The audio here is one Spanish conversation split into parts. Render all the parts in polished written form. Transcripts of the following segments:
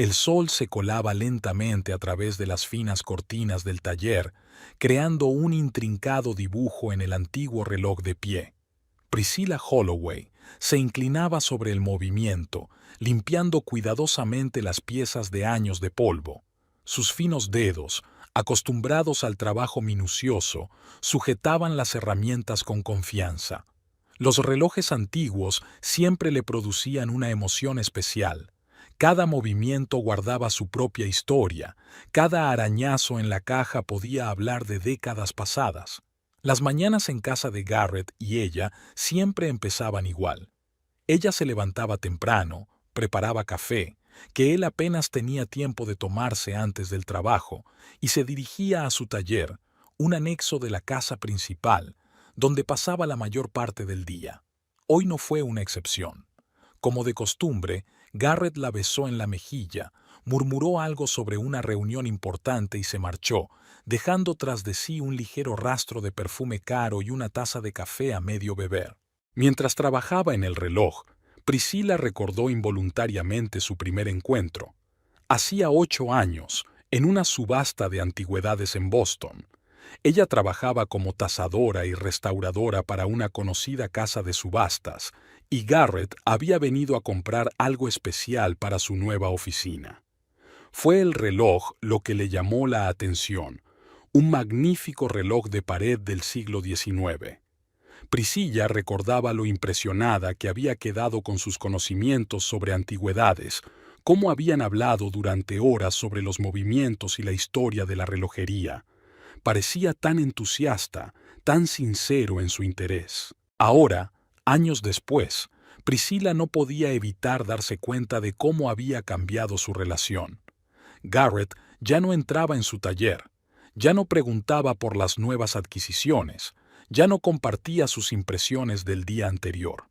El sol se colaba lentamente a través de las finas cortinas del taller, creando un intrincado dibujo en el antiguo reloj de pie. Priscilla Holloway se inclinaba sobre el movimiento, limpiando cuidadosamente las piezas de años de polvo. Sus finos dedos, acostumbrados al trabajo minucioso, sujetaban las herramientas con confianza. Los relojes antiguos siempre le producían una emoción especial. Cada movimiento guardaba su propia historia, cada arañazo en la caja podía hablar de décadas pasadas. Las mañanas en casa de Garrett y ella siempre empezaban igual. Ella se levantaba temprano, preparaba café, que él apenas tenía tiempo de tomarse antes del trabajo, y se dirigía a su taller, un anexo de la casa principal, donde pasaba la mayor parte del día. Hoy no fue una excepción. Como de costumbre, Garrett la besó en la mejilla, murmuró algo sobre una reunión importante y se marchó, dejando tras de sí un ligero rastro de perfume caro y una taza de café a medio beber. Mientras trabajaba en el reloj, Priscilla recordó involuntariamente su primer encuentro. Hacía 8 años, en una subasta de antigüedades en Boston. Ella trabajaba como tasadora y restauradora para una conocida casa de subastas, y Garrett había venido a comprar algo especial para su nueva oficina. Fue el reloj lo que le llamó la atención, un magnífico reloj de pared del siglo XIX. Priscilla recordaba lo impresionada que había quedado con sus conocimientos sobre antigüedades, cómo habían hablado durante horas sobre los movimientos y la historia de la relojería. Parecía tan entusiasta, tan sincero en su interés. Ahora, años después, Priscilla no podía evitar darse cuenta de cómo había cambiado su relación. Garrett ya no entraba en su taller, ya no preguntaba por las nuevas adquisiciones, ya no compartía sus impresiones del día anterior.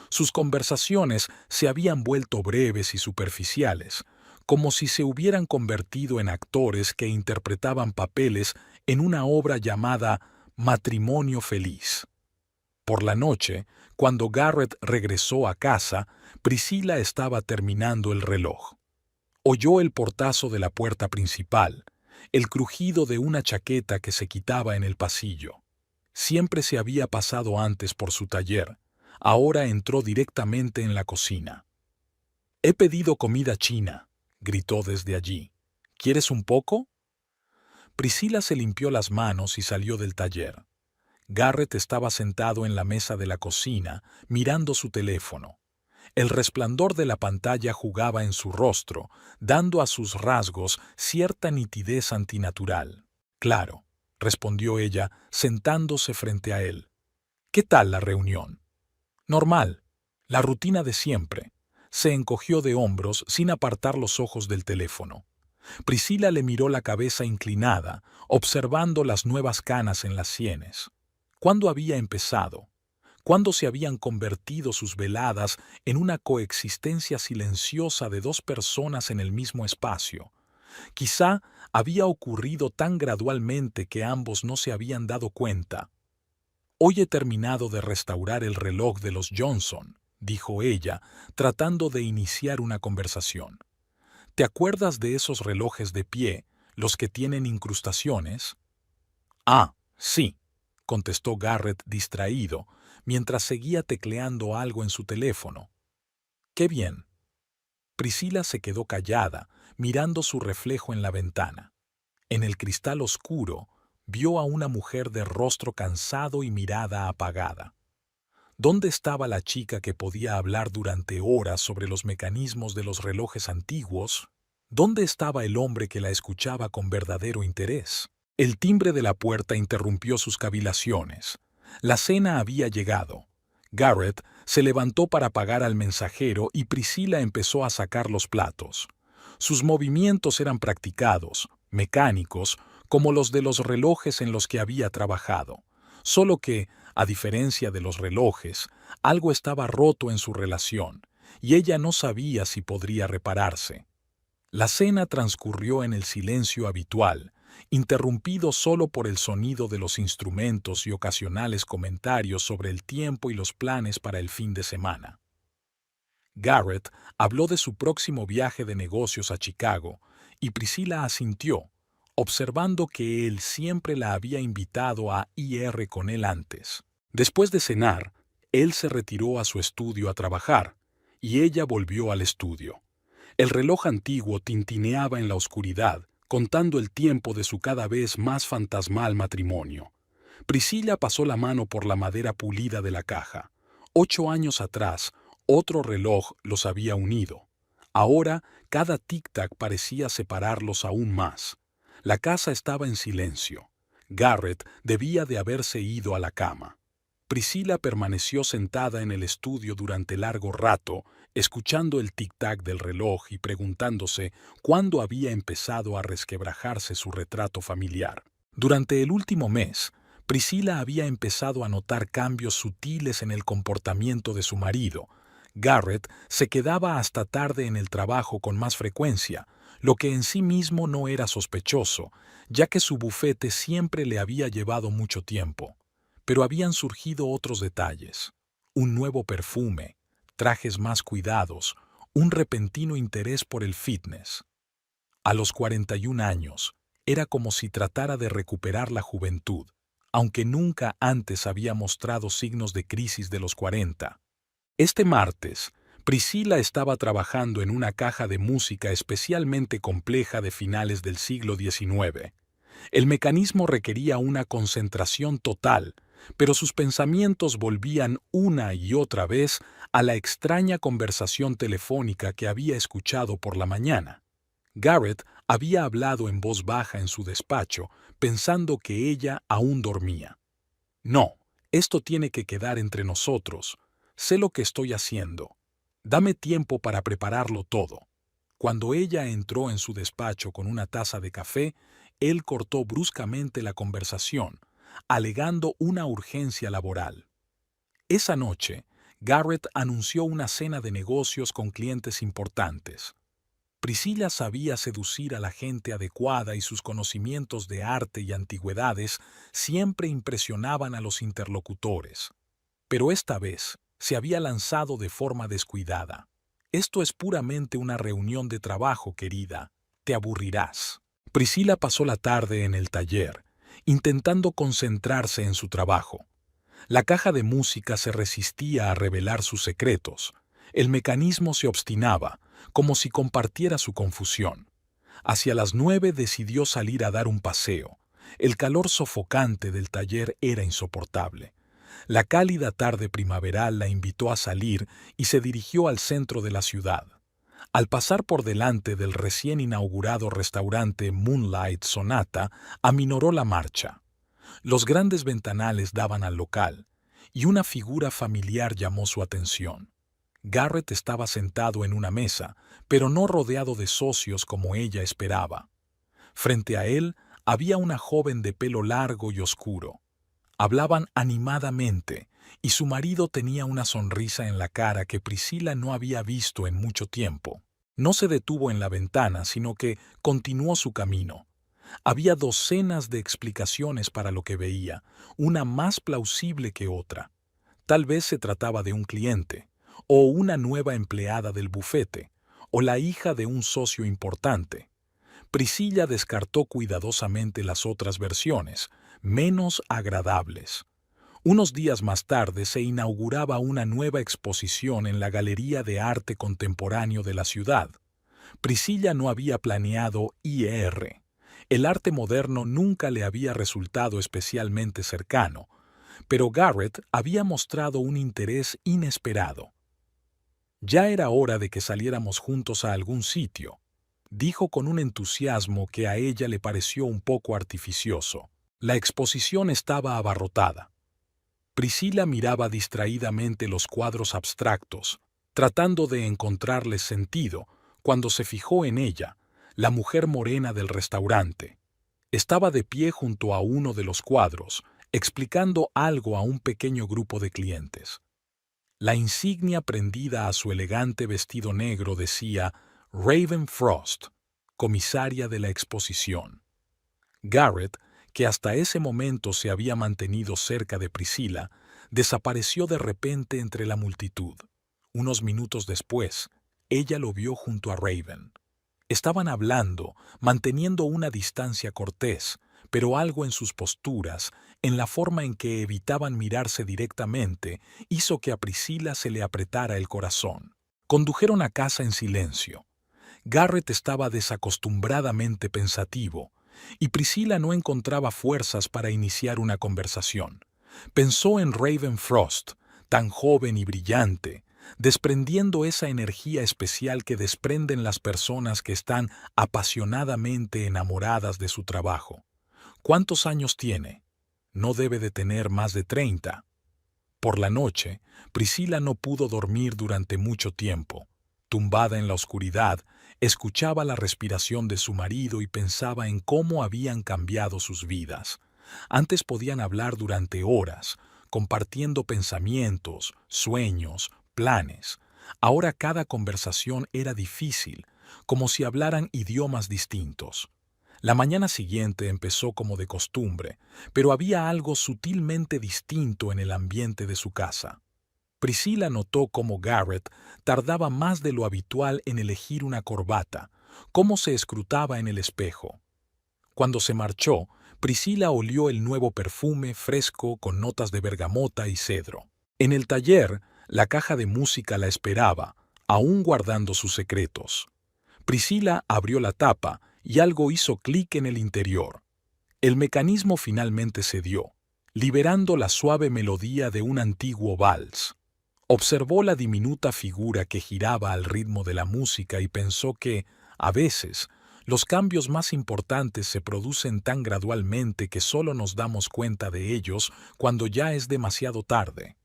Sus conversaciones se habían vuelto breves y superficiales, como si se hubieran convertido en actores que interpretaban papeles en una obra llamada Matrimonio Feliz. Por la noche, cuando Garrett regresó a casa, Priscilla estaba terminando el reloj. Oyó el portazo de la puerta principal, el crujido de una chaqueta que se quitaba en el pasillo. Siempre se había pasado antes por su taller. Ahora entró directamente en la cocina. «He pedido comida china», gritó desde allí. «¿Quieres un poco?» Priscilla se limpió las manos y salió del taller. Garrett estaba sentado en la mesa de la cocina, mirando su teléfono. El resplandor de la pantalla jugaba en su rostro, dando a sus rasgos cierta nitidez antinatural. «Claro», respondió ella, sentándose frente a él. «¿Qué tal la reunión?» «Normal. La rutina de siempre». Se encogió de hombros sin apartar los ojos del teléfono. Priscilla le miró la cabeza inclinada, observando las nuevas canas en las sienes. ¿Cuándo había empezado? ¿Cuándo se habían convertido sus veladas en una coexistencia silenciosa de dos personas en el mismo espacio? Quizá había ocurrido tan gradualmente que ambos no se habían dado cuenta. «Hoy he terminado de restaurar el reloj de los Johnson», dijo ella, tratando de iniciar una conversación. «¿Te acuerdas de esos relojes de pie, los que tienen incrustaciones?» «Ah, sí», contestó Garrett distraído, mientras seguía tecleando algo en su teléfono. «Qué bien». Priscilla se quedó callada, mirando su reflejo en la ventana. En el cristal oscuro, vio a una mujer de rostro cansado y mirada apagada. ¿Dónde estaba la chica que podía hablar durante horas sobre los mecanismos de los relojes antiguos? ¿Dónde estaba el hombre que la escuchaba con verdadero interés? El timbre de la puerta interrumpió sus cavilaciones. La cena había llegado. Garrett se levantó para pagar al mensajero y Priscilla empezó a sacar los platos. Sus movimientos eran practicados, mecánicos, como los de los relojes en los que había trabajado. Solo que, a diferencia de los relojes, algo estaba roto en su relación, y ella no sabía si podría repararse. La cena transcurrió en el silencio habitual, interrumpido solo por el sonido de los instrumentos y ocasionales comentarios sobre el tiempo y los planes para el fin de semana. Garrett habló de su próximo viaje de negocios a Chicago y Priscilla asintió, observando que él siempre la había invitado a ir con él antes. Después de cenar, él se retiró a su estudio a trabajar y ella volvió al estudio. El reloj antiguo tintineaba en la oscuridad, contando el tiempo de su cada vez más fantasmal matrimonio. Priscilla pasó la mano por la madera pulida de la caja. 8 años atrás, otro reloj los había unido. Ahora, cada tic-tac parecía separarlos aún más. La casa estaba en silencio. Garrett debía de haberse ido a la cama. Priscilla permaneció sentada en el estudio durante largo rato, escuchando el tic-tac del reloj y preguntándose cuándo había empezado a resquebrajarse su retrato familiar. Durante el último mes, Priscilla había empezado a notar cambios sutiles en el comportamiento de su marido. Garrett se quedaba hasta tarde en el trabajo con más frecuencia, lo que en sí mismo no era sospechoso, ya que su bufete siempre le había llevado mucho tiempo. Pero habían surgido otros detalles. Un nuevo perfume, trajes más cuidados, un repentino interés por el fitness. A los 41 años, era como si tratara de recuperar la juventud, aunque nunca antes había mostrado signos de crisis de los 40. Este martes, Priscilla estaba trabajando en una caja de música especialmente compleja de finales del siglo XIX. El mecanismo requería una concentración total, pero sus pensamientos volvían una y otra vez a la extraña conversación telefónica que había escuchado por la mañana. Garrett había hablado en voz baja en su despacho, pensando que ella aún dormía. «No, esto tiene que quedar entre nosotros. Sé lo que estoy haciendo. Dame tiempo para prepararlo todo». Cuando ella entró en su despacho con una taza de café, él cortó bruscamente la conversación, alegando una urgencia laboral. Esa noche, Garrett anunció una cena de negocios con clientes importantes. Priscilla sabía seducir a la gente adecuada y sus conocimientos de arte y antigüedades siempre impresionaban a los interlocutores. Pero esta vez se había lanzado de forma descuidada. «Esto es puramente una reunión de trabajo, querida. Te aburrirás». Priscilla pasó la tarde en el taller, intentando concentrarse en su trabajo. La caja de música se resistía a revelar sus secretos. El mecanismo se obstinaba, como si compartiera su confusión. Hacia las 9 decidió salir a dar un paseo. El calor sofocante del taller era insoportable. La cálida tarde primaveral la invitó a salir y se dirigió al centro de la ciudad. Al pasar por delante del recién inaugurado restaurante Moonlight Sonata, aminoró la marcha. Los grandes ventanales daban al local, y una figura familiar llamó su atención. Garrett estaba sentado en una mesa, pero no rodeado de socios como ella esperaba. Frente a él había una joven de pelo largo y oscuro. Hablaban animadamente, y su marido tenía una sonrisa en la cara que Priscilla no había visto en mucho tiempo. No se detuvo en la ventana, sino que continuó su camino. Había docenas de explicaciones para lo que veía, una más plausible que otra. Tal vez se trataba de un cliente, o una nueva empleada del bufete, o la hija de un socio importante. Priscilla descartó cuidadosamente las otras versiones, menos agradables. Unos días más tarde se inauguraba una nueva exposición en la Galería de Arte Contemporáneo de la ciudad. Priscilla no había planeado ir. El arte moderno nunca le había resultado especialmente cercano, pero Garrett había mostrado un interés inesperado. «Ya era hora de que saliéramos juntos a algún sitio», dijo con un entusiasmo que a ella le pareció un poco artificioso. La exposición estaba abarrotada. Priscilla miraba distraídamente los cuadros abstractos, tratando de encontrarles sentido, cuando se fijó en ella, la mujer morena del restaurante. Estaba de pie junto a uno de los cuadros, explicando algo a un pequeño grupo de clientes. La insignia prendida a su elegante vestido negro decía Raven Frost, comisaria de la exposición. Garrett, que hasta ese momento se había mantenido cerca de Priscilla, desapareció de repente entre la multitud. Unos minutos después, ella lo vio junto a Raven. Estaban hablando, manteniendo una distancia cortés, pero algo en sus posturas, en la forma en que evitaban mirarse directamente, hizo que a Priscilla se le apretara el corazón. Condujeron a casa en silencio. Garrett estaba desacostumbradamente pensativo, y Priscilla no encontraba fuerzas para iniciar una conversación. Pensó en Raven Frost, tan joven y brillante, desprendiendo esa energía especial que desprenden las personas que están apasionadamente enamoradas de su trabajo. ¿Cuántos años tiene? No debe de tener más de 30. Por la noche, Priscilla no pudo dormir durante mucho tiempo. Tumbada en la oscuridad, escuchaba la respiración de su marido y pensaba en cómo habían cambiado sus vidas. Antes podían hablar durante horas, compartiendo pensamientos, sueños, planes. Ahora cada conversación era difícil, como si hablaran idiomas distintos. La mañana siguiente empezó como de costumbre, pero había algo sutilmente distinto en el ambiente de su casa. Priscilla notó cómo Garrett tardaba más de lo habitual en elegir una corbata, cómo se escrutaba en el espejo. Cuando se marchó, Priscilla olió el nuevo perfume fresco con notas de bergamota y cedro. En el taller, la caja de música la esperaba, aún guardando sus secretos. Priscilla abrió la tapa y algo hizo clic en el interior. El mecanismo finalmente cedió, liberando la suave melodía de un antiguo vals. Observó la diminuta figura que giraba al ritmo de la música y pensó que, a veces, los cambios más importantes se producen tan gradualmente que solo nos damos cuenta de ellos cuando ya es demasiado tarde.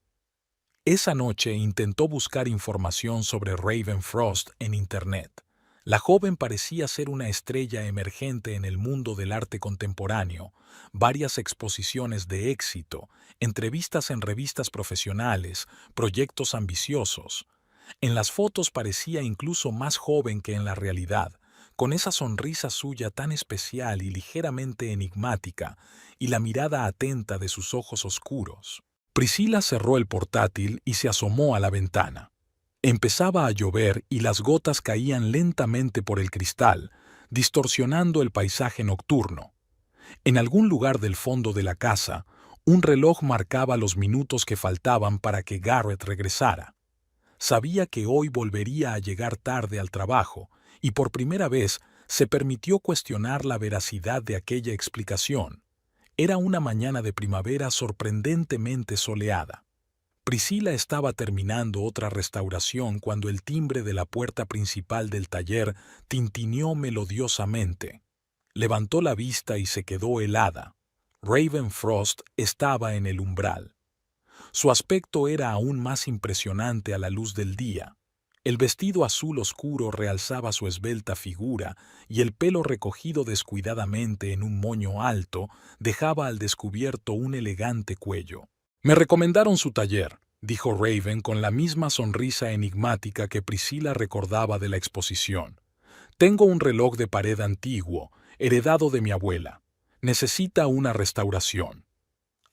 Esa noche intentó buscar información sobre Raven Frost en Internet. La joven parecía ser una estrella emergente en el mundo del arte contemporáneo, varias exposiciones de éxito, entrevistas en revistas profesionales, proyectos ambiciosos. En las fotos parecía incluso más joven que en la realidad, con esa sonrisa suya tan especial y ligeramente enigmática, y la mirada atenta de sus ojos oscuros. Priscilla cerró el portátil y se asomó a la ventana. Empezaba a llover y las gotas caían lentamente por el cristal, distorsionando el paisaje nocturno. En algún lugar del fondo de la casa, un reloj marcaba los minutos que faltaban para que Garrett regresara. Sabía que hoy volvería a llegar tarde al trabajo, y por primera vez se permitió cuestionar la veracidad de aquella explicación. Era una mañana de primavera sorprendentemente soleada. Priscilla estaba terminando otra restauración cuando el timbre de la puerta principal del taller tintineó melodiosamente. Levantó la vista y se quedó helada. Raven Frost estaba en el umbral. Su aspecto era aún más impresionante a la luz del día. El vestido azul oscuro realzaba su esbelta figura y el pelo recogido descuidadamente en un moño alto dejaba al descubierto un elegante cuello. «Me recomendaron su taller», dijo Raven con la misma sonrisa enigmática que Priscilla recordaba de la exposición. «Tengo un reloj de pared antiguo, heredado de mi abuela. Necesita una restauración».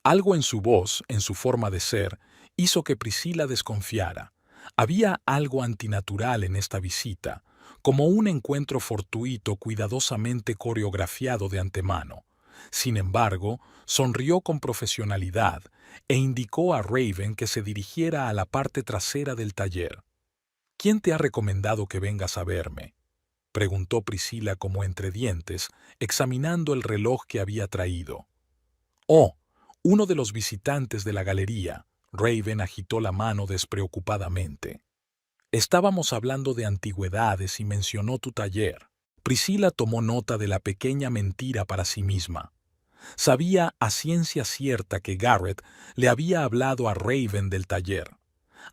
Algo en su voz, en su forma de ser, hizo que Priscilla desconfiara. Había algo antinatural en esta visita, como un encuentro fortuito cuidadosamente coreografiado de antemano. Sin embargo, sonrió con profesionalidad e indicó a Raven que se dirigiera a la parte trasera del taller. «¿Quién te ha recomendado que vengas a verme?», preguntó Priscilla como entre dientes, examinando el reloj que había traído. «Oh, uno de los visitantes de la galería», Raven agitó la mano despreocupadamente. «Estábamos hablando de antigüedades y mencionó tu taller». Priscilla tomó nota de la pequeña mentira para sí misma. Sabía a ciencia cierta que Garrett le había hablado a Raven del taller.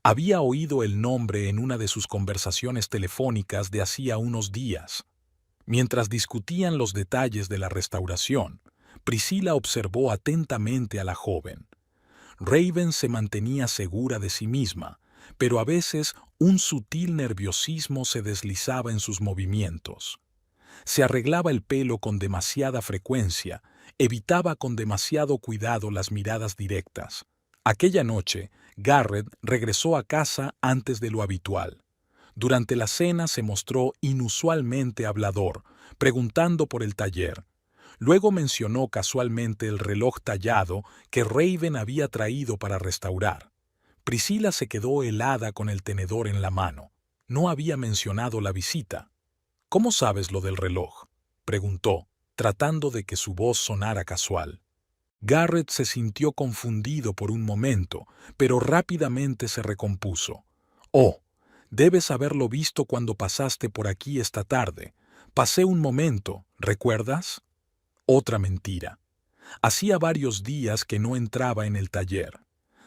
Había oído el nombre en una de sus conversaciones telefónicas de hacía unos días. Mientras discutían los detalles de la restauración, Priscilla observó atentamente a la joven. Raven se mantenía segura de sí misma, pero a veces un sutil nerviosismo se deslizaba en sus movimientos. Se arreglaba el pelo con demasiada frecuencia, evitaba con demasiado cuidado las miradas directas. Aquella noche, Garrett regresó a casa antes de lo habitual. Durante la cena se mostró inusualmente hablador, preguntando por el taller. Luego mencionó casualmente el reloj tallado que Raven había traído para restaurar. Priscilla se quedó helada con el tenedor en la mano. No había mencionado la visita. ¿Cómo sabes lo del reloj?, preguntó, tratando de que su voz sonara casual. Garrett se sintió confundido por un momento, pero rápidamente se recompuso. «Oh, debes haberlo visto cuando pasaste por aquí esta tarde. Pasé un momento, ¿recuerdas?». Otra mentira. Hacía varios días que no entraba en el taller.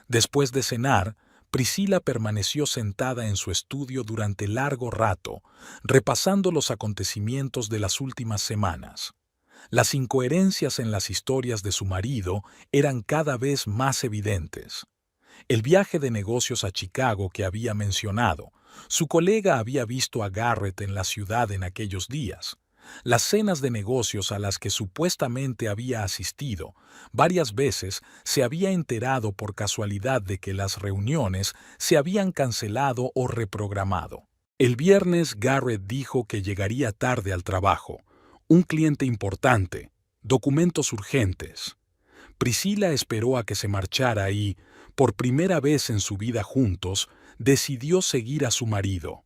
Después de cenar, Priscilla permaneció sentada en su estudio durante largo rato, repasando los acontecimientos de las últimas semanas. Las incoherencias en las historias de su marido eran cada vez más evidentes. El viaje de negocios a Chicago que había mencionado, su colega había visto a Garrett en la ciudad en aquellos días. Las cenas de negocios a las que supuestamente había asistido, varias veces se había enterado por casualidad de que las reuniones se habían cancelado o reprogramado. El viernes Garrett dijo que llegaría tarde al trabajo. Un cliente importante, documentos urgentes. Priscilla esperó a que se marchara y, por primera vez en su vida juntos, decidió seguir a su marido.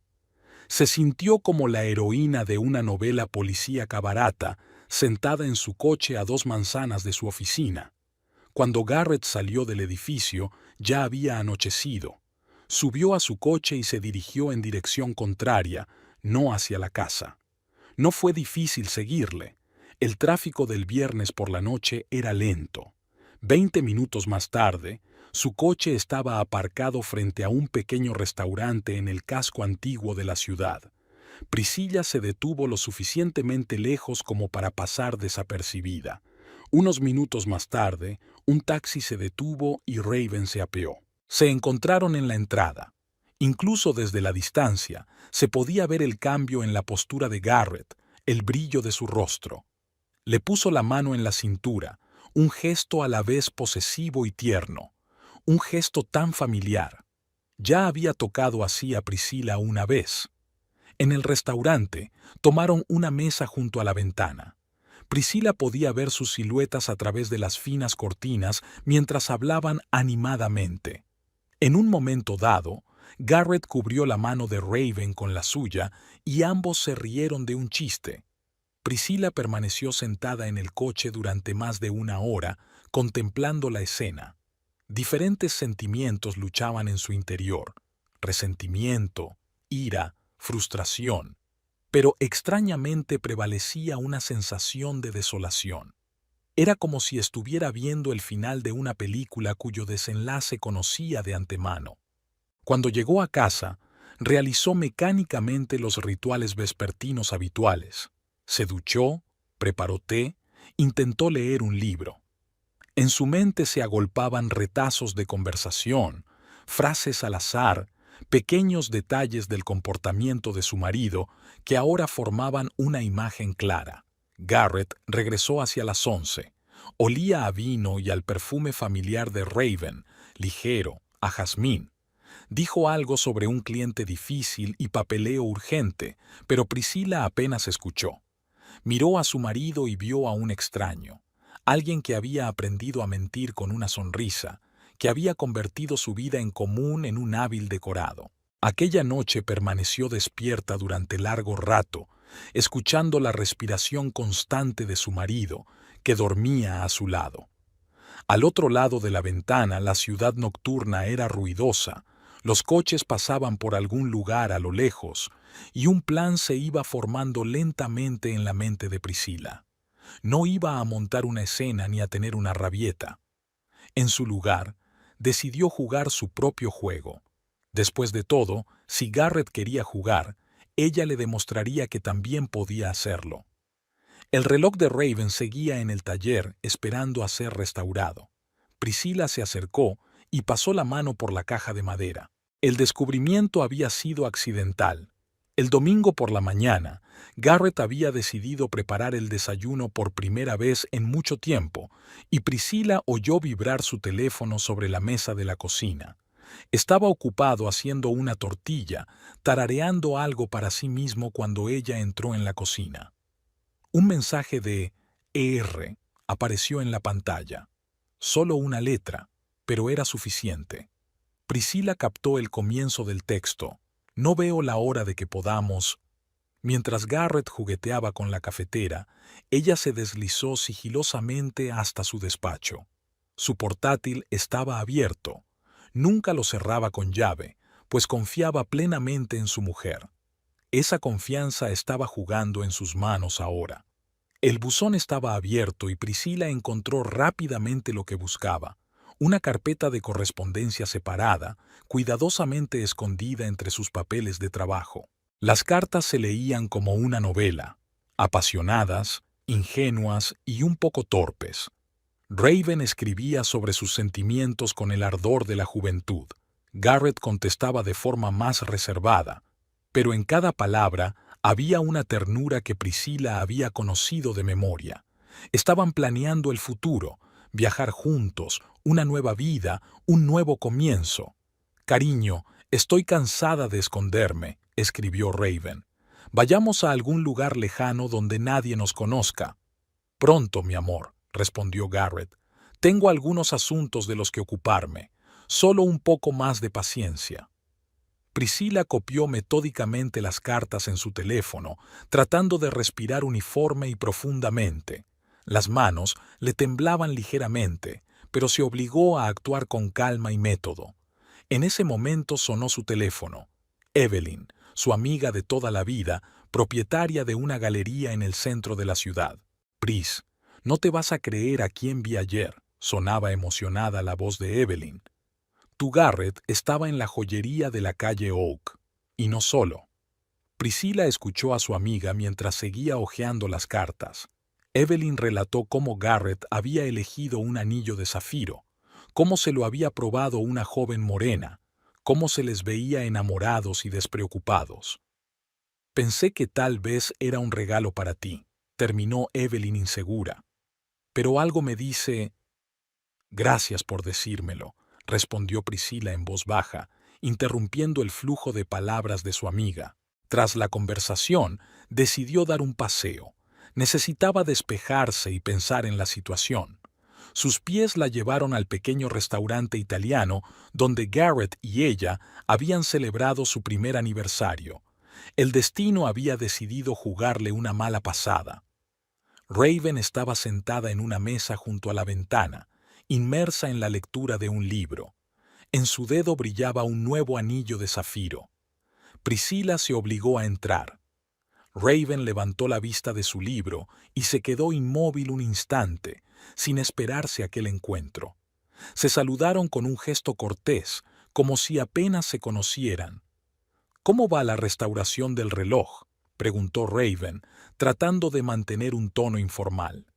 Se sintió como la heroína de una novela policíaca barata, sentada en su coche a 2 manzanas de su oficina. Cuando Garrett salió del edificio, ya había anochecido. Subió a su coche y se dirigió en dirección contraria, no hacia la casa. No fue difícil seguirle. El tráfico del viernes por la noche era lento. 20 minutos más tarde, su coche estaba aparcado frente a un pequeño restaurante en el casco antiguo de la ciudad. Priscilla se detuvo lo suficientemente lejos como para pasar desapercibida. Unos minutos más tarde, un taxi se detuvo y Raven se apeó. Se encontraron en la entrada. Incluso desde la distancia, se podía ver el cambio en la postura de Garrett, el brillo de su rostro. Le puso la mano en la cintura, un gesto a la vez posesivo y tierno, un gesto tan familiar. Ya había tocado así a Priscilla una vez. En el restaurante, tomaron una mesa junto a la ventana. Priscilla podía ver sus siluetas a través de las finas cortinas mientras hablaban animadamente. En un momento dado, Garrett cubrió la mano de Raven con la suya y ambos se rieron de un chiste. Priscilla permaneció sentada en el coche durante más de 1 hora, contemplando la escena. Diferentes sentimientos luchaban en su interior: resentimiento, ira, frustración. Pero extrañamente prevalecía una sensación de desolación. Era como si estuviera viendo el final de una película cuyo desenlace conocía de antemano. Cuando llegó a casa, realizó mecánicamente los rituales vespertinos habituales. Se duchó, preparó té, intentó leer un libro. En su mente se agolpaban retazos de conversación, frases al azar, pequeños detalles del comportamiento de su marido que ahora formaban una imagen clara. Garrett regresó hacia las 11. Olía a vino y al perfume familiar de Raven, ligero, a jazmín. Dijo algo sobre un cliente difícil y papeleo urgente, pero Priscilla apenas escuchó. Miró a su marido y vio a un extraño, alguien que había aprendido a mentir con una sonrisa, que había convertido su vida en común en un hábil decorado. Aquella noche permaneció despierta durante largo rato, escuchando la respiración constante de su marido, que dormía a su lado. Al otro lado de la ventana, la ciudad nocturna era ruidosa, los coches pasaban por algún lugar a lo lejos, y un plan se iba formando lentamente en la mente de Priscilla. No iba a montar una escena ni a tener una rabieta. En su lugar, decidió jugar su propio juego. Después de todo, si Garrett quería jugar, ella le demostraría que también podía hacerlo. El reloj de Raven seguía en el taller esperando a ser restaurado. Priscilla se acercó y pasó la mano por la caja de madera. El descubrimiento había sido accidental. El domingo por la mañana, Garrett había decidido preparar el desayuno por primera vez en mucho tiempo, y Priscilla oyó vibrar su teléfono sobre la mesa de la cocina. Estaba ocupado haciendo una tortilla, tarareando algo para sí mismo cuando ella entró en la cocina. Un mensaje de ER apareció en la pantalla. Solo una letra, pero era suficiente. Priscilla captó el comienzo del texto. No veo la hora de que podamos. Mientras Garrett jugueteaba con la cafetera, ella se deslizó sigilosamente hasta su despacho. Su portátil estaba abierto. Nunca lo cerraba con llave, pues confiaba plenamente en su mujer. Esa confianza estaba jugando en sus manos ahora. El buzón estaba abierto y Priscilla encontró rápidamente lo que buscaba: una carpeta de correspondencia separada, cuidadosamente escondida entre sus papeles de trabajo. Las cartas se leían como una novela, apasionadas, ingenuas y un poco torpes. Raven escribía sobre sus sentimientos con el ardor de la juventud. Garrett contestaba de forma más reservada, pero en cada palabra había una ternura que Priscilla había conocido de memoria. Estaban planeando el futuro, viajar juntos, una nueva vida, un nuevo comienzo. «Cariño, estoy cansada de esconderme», escribió Raven. «Vayamos a algún lugar lejano donde nadie nos conozca». «Pronto, mi amor», respondió Garrett. «Tengo algunos asuntos de los que ocuparme. Solo un poco más de paciencia». Priscilla copió metódicamente las cartas en su teléfono, tratando de respirar uniforme y profundamente. Las manos le temblaban ligeramente, pero se obligó a actuar con calma y método. En ese momento sonó su teléfono. Evelyn, su amiga de toda la vida, propietaria de una galería en el centro de la ciudad. «Pris, no te vas a creer a quién vi ayer», sonaba emocionada la voz de Evelyn. Tu Garrett estaba en la joyería de la calle Oak. Y no solo. Priscilla escuchó a su amiga mientras seguía hojeando las cartas. Evelyn relató cómo Garrett había elegido un anillo de zafiro, cómo se lo había probado una joven morena, cómo se les veía enamorados y despreocupados. «Pensé que tal vez era un regalo para ti», terminó Evelyn insegura. «Pero algo me dice...». «Gracias por decírmelo», respondió Priscilla en voz baja, interrumpiendo el flujo de palabras de su amiga. Tras la conversación, decidió dar un paseo. Necesitaba despejarse y pensar en la situación. Sus pies la llevaron al pequeño restaurante italiano donde Garrett y ella habían celebrado su primer aniversario. El destino había decidido jugarle una mala pasada. Raven estaba sentada en una mesa junto a la ventana, inmersa en la lectura de un libro. En su dedo brillaba un nuevo anillo de zafiro. Priscilla se obligó a entrar. Raven levantó la vista de su libro y se quedó inmóvil un instante, sin esperarse aquel encuentro. Se saludaron con un gesto cortés, como si apenas se conocieran. «¿Cómo va la restauración del reloj?», preguntó Raven, tratando de mantener un tono informal.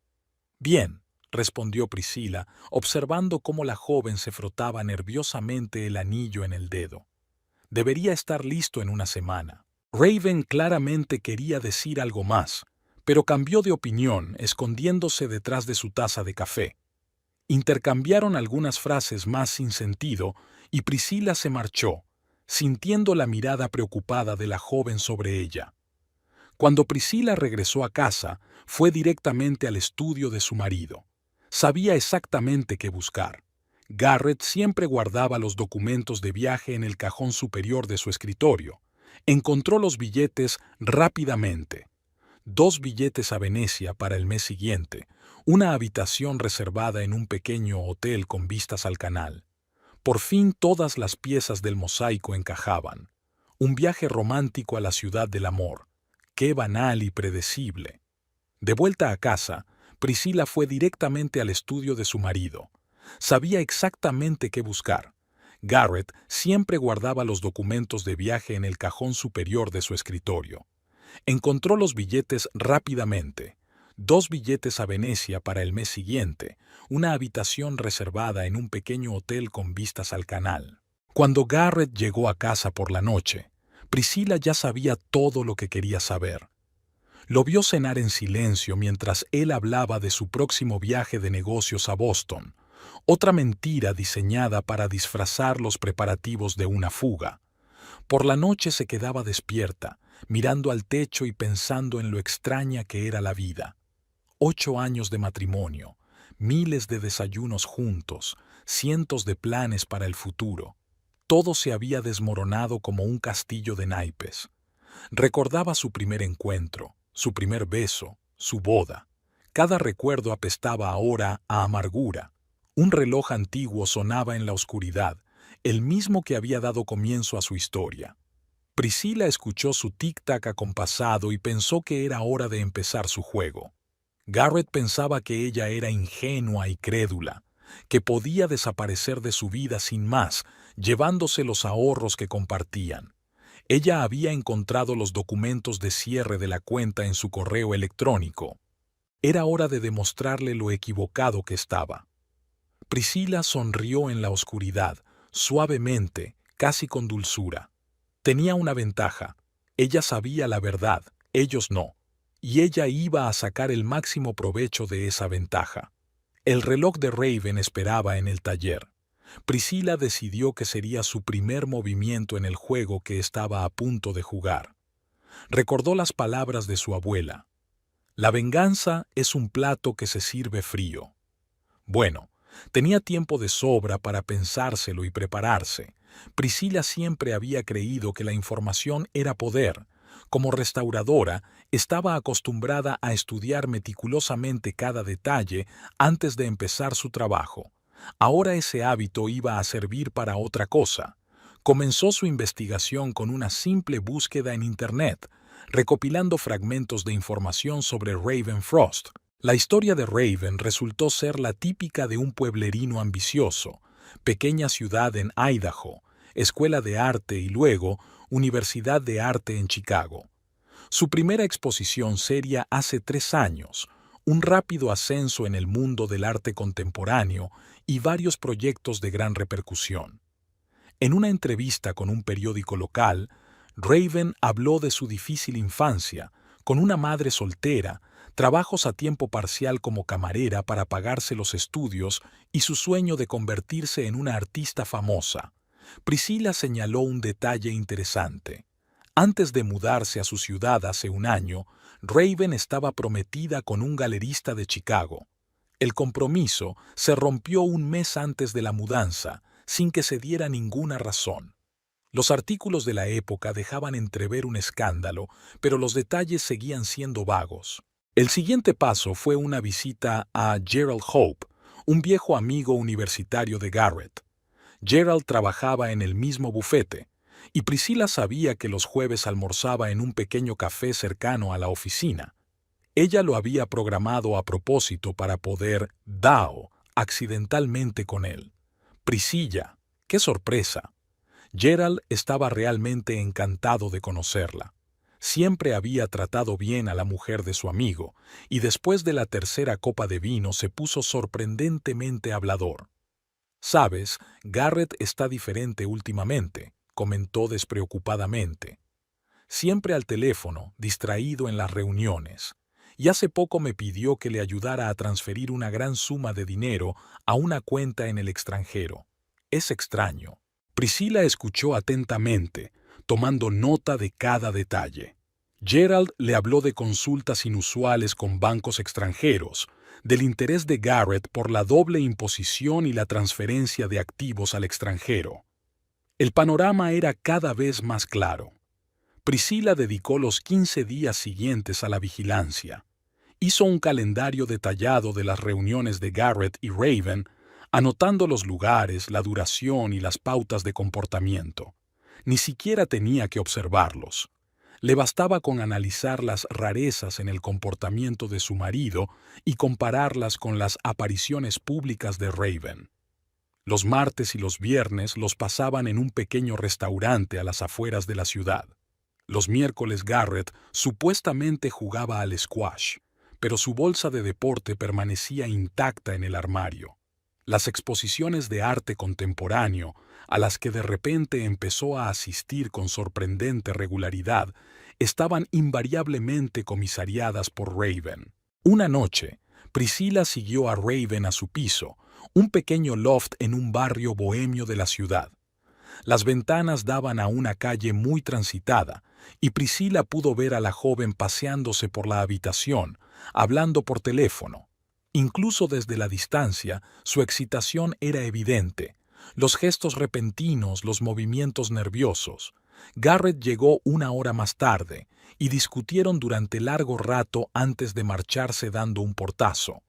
«Bien», respondió Priscilla, observando cómo la joven se frotaba nerviosamente el anillo en el dedo. «Debería estar listo en una semana». Raven claramente quería decir algo más, pero cambió de opinión, escondiéndose detrás de su taza de café. Intercambiaron algunas frases más sin sentido y Priscilla se marchó, sintiendo la mirada preocupada de la joven sobre ella. Cuando Priscilla regresó a casa, fue directamente al estudio de su marido. Sabía exactamente qué buscar. Garrett siempre guardaba los documentos de viaje en el cajón superior de su escritorio. Encontró los billetes rápidamente. 2 billetes a Venecia para el mes siguiente, una habitación reservada en un pequeño hotel con vistas al canal. Por fin todas las piezas del mosaico encajaban. Un viaje romántico a la ciudad del amor. Qué banal y predecible. De vuelta a casa, Priscilla fue directamente al estudio de su marido. Sabía exactamente qué buscar. Garrett siempre guardaba los documentos de viaje en el cajón superior de su escritorio. Encontró los billetes rápidamente. 2 billetes a Venecia para el mes siguiente, una habitación reservada en un pequeño hotel con vistas al canal. Cuando Garrett llegó a casa por la noche, Priscilla ya sabía todo lo que quería saber. Lo vio cenar en silencio mientras él hablaba de su próximo viaje de negocios a Boston, otra mentira diseñada para disfrazar los preparativos de una fuga. Por la noche se quedaba despierta, mirando al techo y pensando en lo extraña que era la vida. 8 años de matrimonio, miles de desayunos juntos, cientos de planes para el futuro. Todo se había desmoronado como un castillo de naipes. Recordaba su primer encuentro, su primer beso, su boda. Cada recuerdo apestaba ahora a amargura. Un reloj antiguo sonaba en la oscuridad, el mismo que había dado comienzo a su historia. Priscilla escuchó su tic-tac acompasado y pensó que era hora de empezar su juego. Garrett pensaba que ella era ingenua y crédula, que podía desaparecer de su vida sin más, llevándose los ahorros que compartían. Ella había encontrado los documentos de cierre de la cuenta en su correo electrónico. Era hora de demostrarle lo equivocado que estaba. Priscilla sonrió en la oscuridad, suavemente, casi con dulzura. Tenía una ventaja. Ella sabía la verdad, ellos no. Y ella iba a sacar el máximo provecho de esa ventaja. El reloj de Raven esperaba en el taller. Priscilla decidió que sería su primer movimiento en el juego que estaba a punto de jugar. Recordó las palabras de su abuela. La venganza es un plato que se sirve frío. Bueno, tenía tiempo de sobra para pensárselo y prepararse. Priscilla siempre había creído que la información era poder. Como restauradora, estaba acostumbrada a estudiar meticulosamente cada detalle antes de empezar su trabajo. Ahora ese hábito iba a servir para otra cosa. Comenzó su investigación con una simple búsqueda en Internet, recopilando fragmentos de información sobre Raven Frost. La historia de Raven resultó ser la típica de un pueblerino ambicioso, pequeña ciudad en Idaho, escuela de arte y luego Universidad de Arte en Chicago. Su primera exposición seria hace 3 años, un rápido ascenso en el mundo del arte contemporáneo y varios proyectos de gran repercusión. En una entrevista con un periódico local, Raven habló de su difícil infancia, con una madre soltera, trabajos a tiempo parcial como camarera para pagarse los estudios y su sueño de convertirse en una artista famosa. Priscilla señaló un detalle interesante. Antes de mudarse a su ciudad hace un año, Raven estaba prometida con un galerista de Chicago. El compromiso se rompió un mes antes de la mudanza, sin que se diera ninguna razón. Los artículos de la época dejaban entrever un escándalo, pero los detalles seguían siendo vagos. El siguiente paso fue una visita a Gerald Hope, un viejo amigo universitario de Garrett. Gerald trabajaba en el mismo bufete, y Priscilla sabía que los jueves almorzaba en un pequeño café cercano a la oficina. Ella lo había programado a propósito para poder dao accidentalmente con él. Priscilla, ¡qué sorpresa! Gerald estaba realmente encantado de conocerla. Siempre había tratado bien a la mujer de su amigo, y después de la tercera copa de vino se puso sorprendentemente hablador. «Sabes, Garrett está diferente últimamente», comentó despreocupadamente. «Siempre al teléfono, distraído en las reuniones. Y hace poco me pidió que le ayudara a transferir una gran suma de dinero a una cuenta en el extranjero. Es extraño». Priscilla escuchó atentamente, tomando nota de cada detalle. Gerald le habló de consultas inusuales con bancos extranjeros, del interés de Garrett por la doble imposición y la transferencia de activos al extranjero. El panorama era cada vez más claro. Priscilla dedicó los 15 días siguientes a la vigilancia. Hizo un calendario detallado de las reuniones de Garrett y Raven, anotando los lugares, la duración y las pautas de comportamiento. Ni siquiera tenía que observarlos. Le bastaba con analizar las rarezas en el comportamiento de su marido y compararlas con las apariciones públicas de Raven. Los martes y los viernes los pasaban en un pequeño restaurante a las afueras de la ciudad. Los miércoles Garrett supuestamente jugaba al squash, pero su bolsa de deporte permanecía intacta en el armario. Las exposiciones de arte contemporáneo, a las que de repente empezó a asistir con sorprendente regularidad, estaban invariablemente comisariadas por Raven. Una noche, Priscilla siguió a Raven a su piso, un pequeño loft en un barrio bohemio de la ciudad. Las ventanas daban a una calle muy transitada, y Priscilla pudo ver a la joven paseándose por la habitación, hablando por teléfono. Incluso desde la distancia, su excitación era evidente. Los gestos repentinos, los movimientos nerviosos. Garrett llegó una hora más tarde, y discutieron durante largo rato antes de marcharse dando un portazo.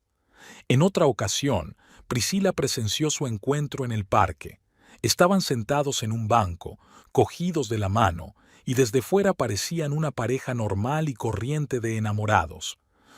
En otra ocasión, Priscilla presenció su encuentro en el parque. Estaban sentados en un banco, cogidos de la mano, y desde fuera parecían una pareja normal y corriente de enamorados.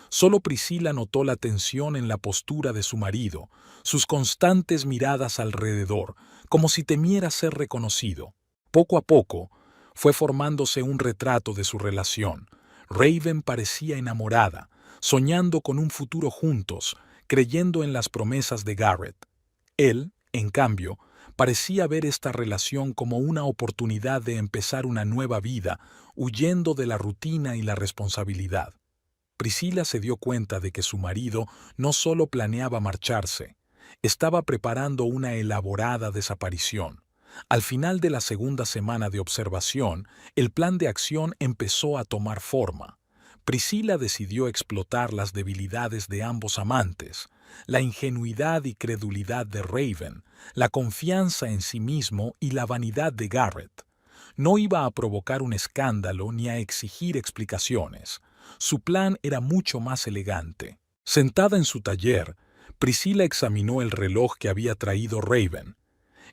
Solo Priscilla notó la tensión en la postura de su marido, sus constantes miradas alrededor, como si temiera ser reconocido. Poco a poco, fue formándose un retrato de su relación. Raven parecía enamorada, soñando con un futuro juntos, creyendo en las promesas de Garrett. Él, en cambio, parecía ver esta relación como una oportunidad de empezar una nueva vida, huyendo de la rutina y la responsabilidad. Priscilla se dio cuenta de que su marido no solo planeaba marcharse, estaba preparando una elaborada desaparición. Al final de la segunda semana de observación, el plan de acción empezó a tomar forma. Priscilla decidió explotar las debilidades de ambos amantes, la ingenuidad y credulidad de Raven, la confianza en sí mismo y la vanidad de Garrett. No iba a provocar un escándalo ni a exigir explicaciones. Su plan era mucho más elegante. Sentada en su taller, Priscilla examinó el reloj que había traído Raven.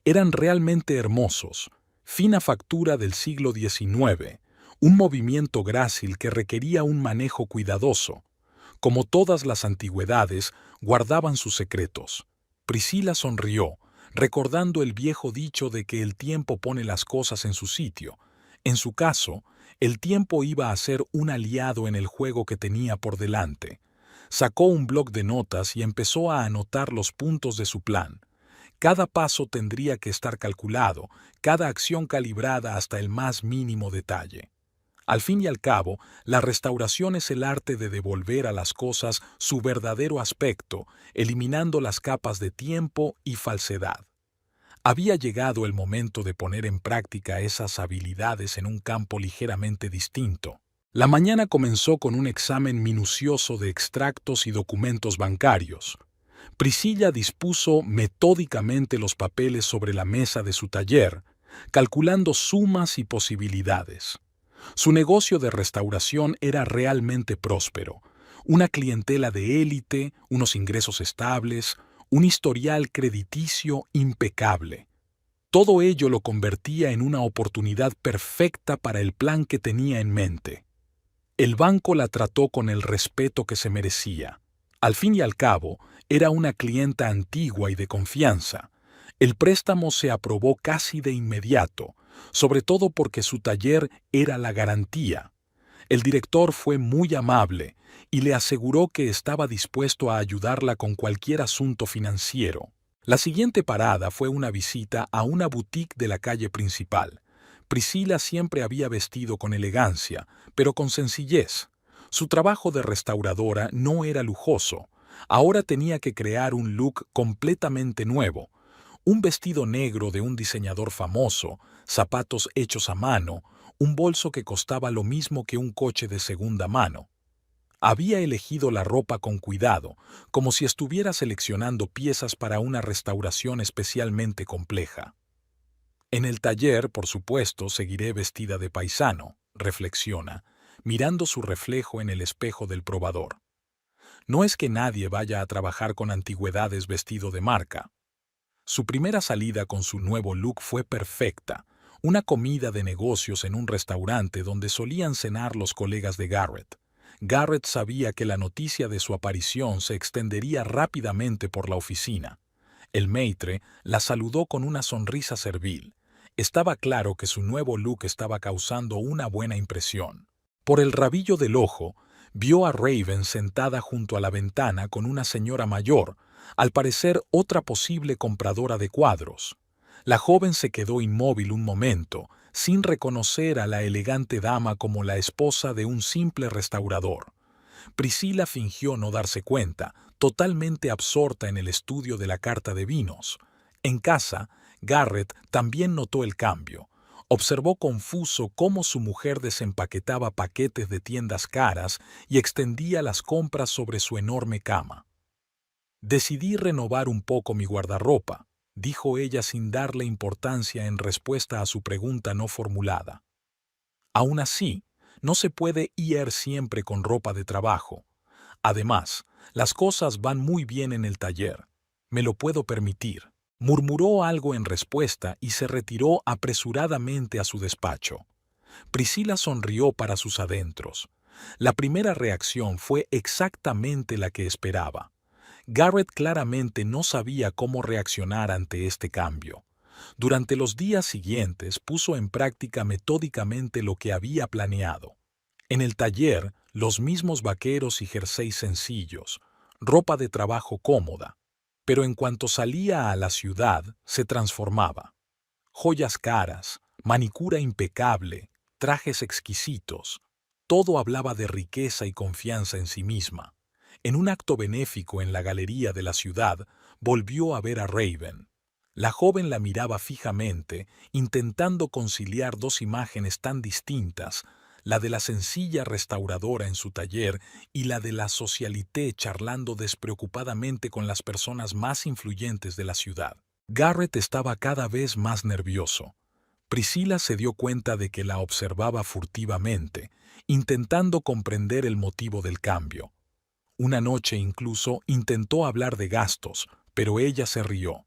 Eran realmente hermosos, fina factura del siglo XIX, un movimiento grácil que requería un manejo cuidadoso. Como todas las antigüedades, guardaban sus secretos. Priscilla sonrió, recordando el viejo dicho de que el tiempo pone las cosas en su sitio. En su caso, el tiempo iba a ser un aliado en el juego que tenía por delante. Sacó un bloc de notas y empezó a anotar los puntos de su plan. Cada paso tendría que estar calculado, cada acción calibrada hasta el más mínimo detalle. Al fin y al cabo, la restauración es el arte de devolver a las cosas su verdadero aspecto, eliminando las capas de tiempo y falsedad. Había llegado el momento de poner en práctica esas habilidades en un campo ligeramente distinto. La mañana comenzó con un examen minucioso de extractos y documentos bancarios. Priscilla dispuso metódicamente los papeles sobre la mesa de su taller, calculando sumas y posibilidades. Su negocio de restauración era realmente próspero, una clientela de élite, unos ingresos estables, un historial crediticio impecable. Todo ello lo convertía en una oportunidad perfecta para el plan que tenía en mente. El banco la trató con el respeto que se merecía. Al fin y al cabo, era una clienta antigua y de confianza. El préstamo se aprobó casi de inmediato, sobre todo porque su taller era la garantía. El director fue muy amable y le aseguró que estaba dispuesto a ayudarla con cualquier asunto financiero. La siguiente parada fue una visita a una boutique de la calle principal. Priscilla siempre había vestido con elegancia, pero con sencillez. Su trabajo de restauradora no era lujoso. Ahora tenía que crear un look completamente nuevo. Un vestido negro de un diseñador famoso, zapatos hechos a mano, un bolso que costaba lo mismo que un coche de segunda mano. Había elegido la ropa con cuidado, como si estuviera seleccionando piezas para una restauración especialmente compleja. En el taller, por supuesto, seguiré vestida de paisano, reflexiona, mirando su reflejo en el espejo del probador. No es que nadie vaya a trabajar con antigüedades vestido de marca. Su primera salida con su nuevo look fue perfecta, una comida de negocios en un restaurante donde solían cenar los colegas de Garrett. Garrett sabía que la noticia de su aparición se extendería rápidamente por la oficina. El maître la saludó con una sonrisa servil. Estaba claro que su nuevo look estaba causando una buena impresión. Por el rabillo del ojo, vio a Raven sentada junto a la ventana con una señora mayor, al parecer otra posible compradora de cuadros. La joven se quedó inmóvil un momento, sin reconocer a la elegante dama como la esposa de un simple restaurador. Priscila fingió no darse cuenta, totalmente absorta en el estudio de la carta de vinos. En casa, Garrett también notó el cambio. Observó confuso cómo su mujer desempaquetaba paquetes de tiendas caras y extendía las compras sobre su enorme cama. «Decidí renovar un poco mi guardarropa», dijo ella sin darle importancia en respuesta a su pregunta no formulada. Aún así, no se puede ir siempre con ropa de trabajo. Además, las cosas van muy bien en el taller. Me lo puedo permitir. Murmuró algo en respuesta y se retiró apresuradamente a su despacho. Priscila sonrió para sus adentros. La primera reacción fue exactamente la que esperaba. Garrett claramente no sabía cómo reaccionar ante este cambio. Durante los días siguientes puso en práctica metódicamente lo que había planeado. En el taller, los mismos vaqueros y jerseys sencillos, ropa de trabajo cómoda. Pero en cuanto salía a la ciudad, se transformaba. Joyas caras, manicura impecable, trajes exquisitos. Todo hablaba de riqueza y confianza en sí misma. En un acto benéfico en la galería de la ciudad, volvió a ver a Raven. La joven la miraba fijamente, intentando conciliar dos imágenes tan distintas, la de la sencilla restauradora en su taller y la de la socialité charlando despreocupadamente con las personas más influyentes de la ciudad. Garrett estaba cada vez más nervioso. Priscila se dio cuenta de que la observaba furtivamente, intentando comprender el motivo del cambio. Una noche incluso intentó hablar de gastos, pero ella se rió.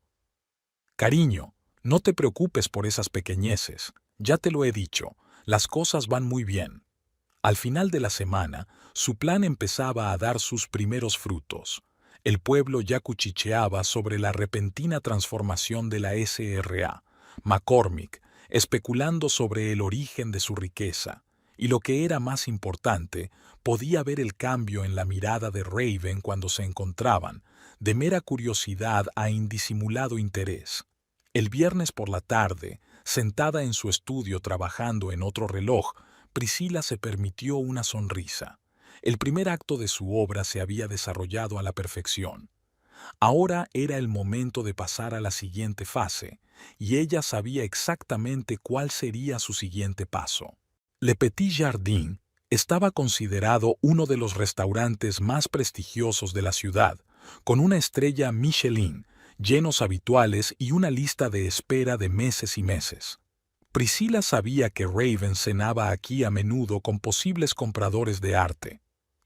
«Cariño, no te preocupes por esas pequeñeces. Ya te lo he dicho, las cosas van muy bien». Al final de la semana, su plan empezaba a dar sus primeros frutos. El pueblo ya cuchicheaba sobre la repentina transformación de la SRA, McCormick, especulando sobre el origen de su riqueza. Y lo que era más importante, podía ver el cambio en la mirada de Raven cuando se encontraban, de mera curiosidad a indisimulado interés. El viernes por la tarde, sentada en su estudio trabajando en otro reloj, Priscila se permitió una sonrisa. El primer acto de su obra se había desarrollado a la perfección. Ahora era el momento de pasar a la siguiente fase, y ella sabía exactamente cuál sería su siguiente paso. Le Petit Jardin estaba considerado uno de los restaurantes más prestigiosos de la ciudad, con una estrella Michelin, llenos habituales y una lista de espera de meses y meses. Priscila sabía que Raven cenaba aquí a menudo con posibles compradores de arte.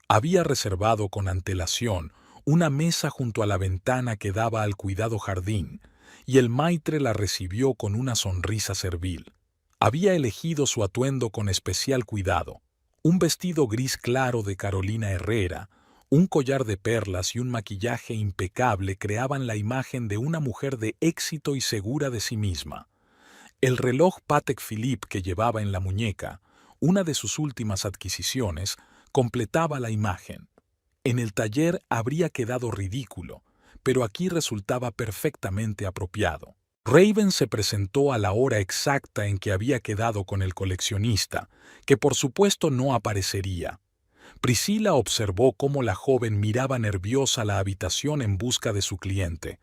Había reservado con antelación una mesa junto a la ventana que daba al cuidado jardín, y el maitre la recibió con una sonrisa servil. Había elegido su atuendo con especial cuidado. Un vestido gris claro de Carolina Herrera, un collar de perlas y un maquillaje impecable creaban la imagen de una mujer de éxito y segura de sí misma. El reloj Patek Philippe que llevaba en la muñeca, una de sus últimas adquisiciones, completaba la imagen. En el taller habría quedado ridículo, pero aquí resultaba perfectamente apropiado. Raven se presentó a la hora exacta en que había quedado con el coleccionista, que por supuesto no aparecería. Priscila observó cómo la joven miraba nerviosa la habitación en busca de su cliente.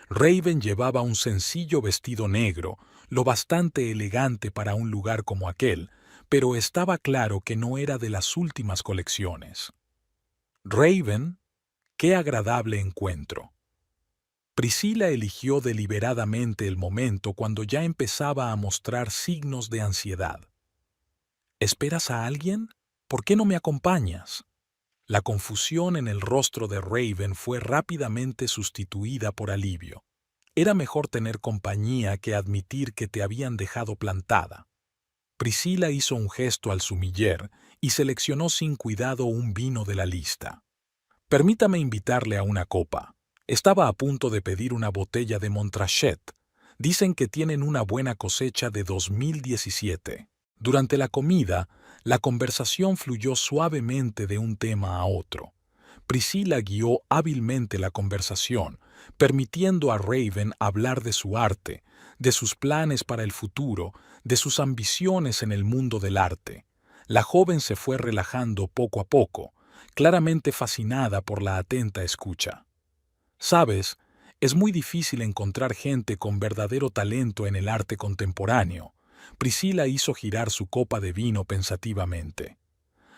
Raven llevaba un sencillo vestido negro, lo bastante elegante para un lugar como aquel, pero estaba claro que no era de las últimas colecciones. Raven, qué agradable encuentro. Priscila eligió deliberadamente el momento cuando ya empezaba a mostrar signos de ansiedad. ¿Esperas a alguien? ¿Por qué no me acompañas? La confusión en el rostro de Raven fue rápidamente sustituida por alivio. Era mejor tener compañía que admitir que te habían dejado plantada. Priscila hizo un gesto al sumiller y seleccionó sin cuidado un vino de la lista. «Permítame invitarle a una copa. Estaba a punto de pedir una botella de Montrachet. Dicen que tienen una buena cosecha de 2017. Durante la comida, la conversación fluyó suavemente de un tema a otro. Priscila guió hábilmente la conversación, permitiendo a Raven hablar de su arte, de sus planes para el futuro, de sus ambiciones en el mundo del arte. La joven se fue relajando poco a poco, claramente fascinada por la atenta escucha. Sabes, es muy difícil encontrar gente con verdadero talento en el arte contemporáneo. Priscila hizo girar su copa de vino pensativamente.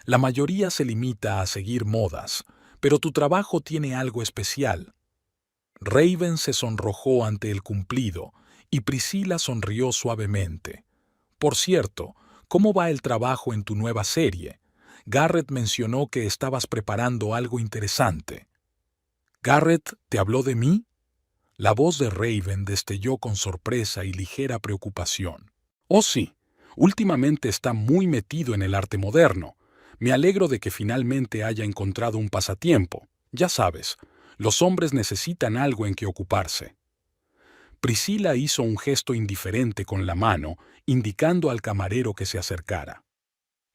La mayoría se limita a seguir modas, pero tu trabajo tiene algo especial. Raven se sonrojó ante el cumplido y Priscila sonrió suavemente. Por cierto, ¿cómo va el trabajo en tu nueva serie? Garrett mencionó que estabas preparando algo interesante. ¿Garrett te habló de mí? La voz de Raven destelló con sorpresa y ligera preocupación. Oh sí, últimamente está muy metido en el arte moderno. Me alegro de que finalmente haya encontrado un pasatiempo. Ya sabes, los hombres necesitan algo en que ocuparse. Priscila hizo un gesto indiferente con la mano, indicando al camarero que se acercara.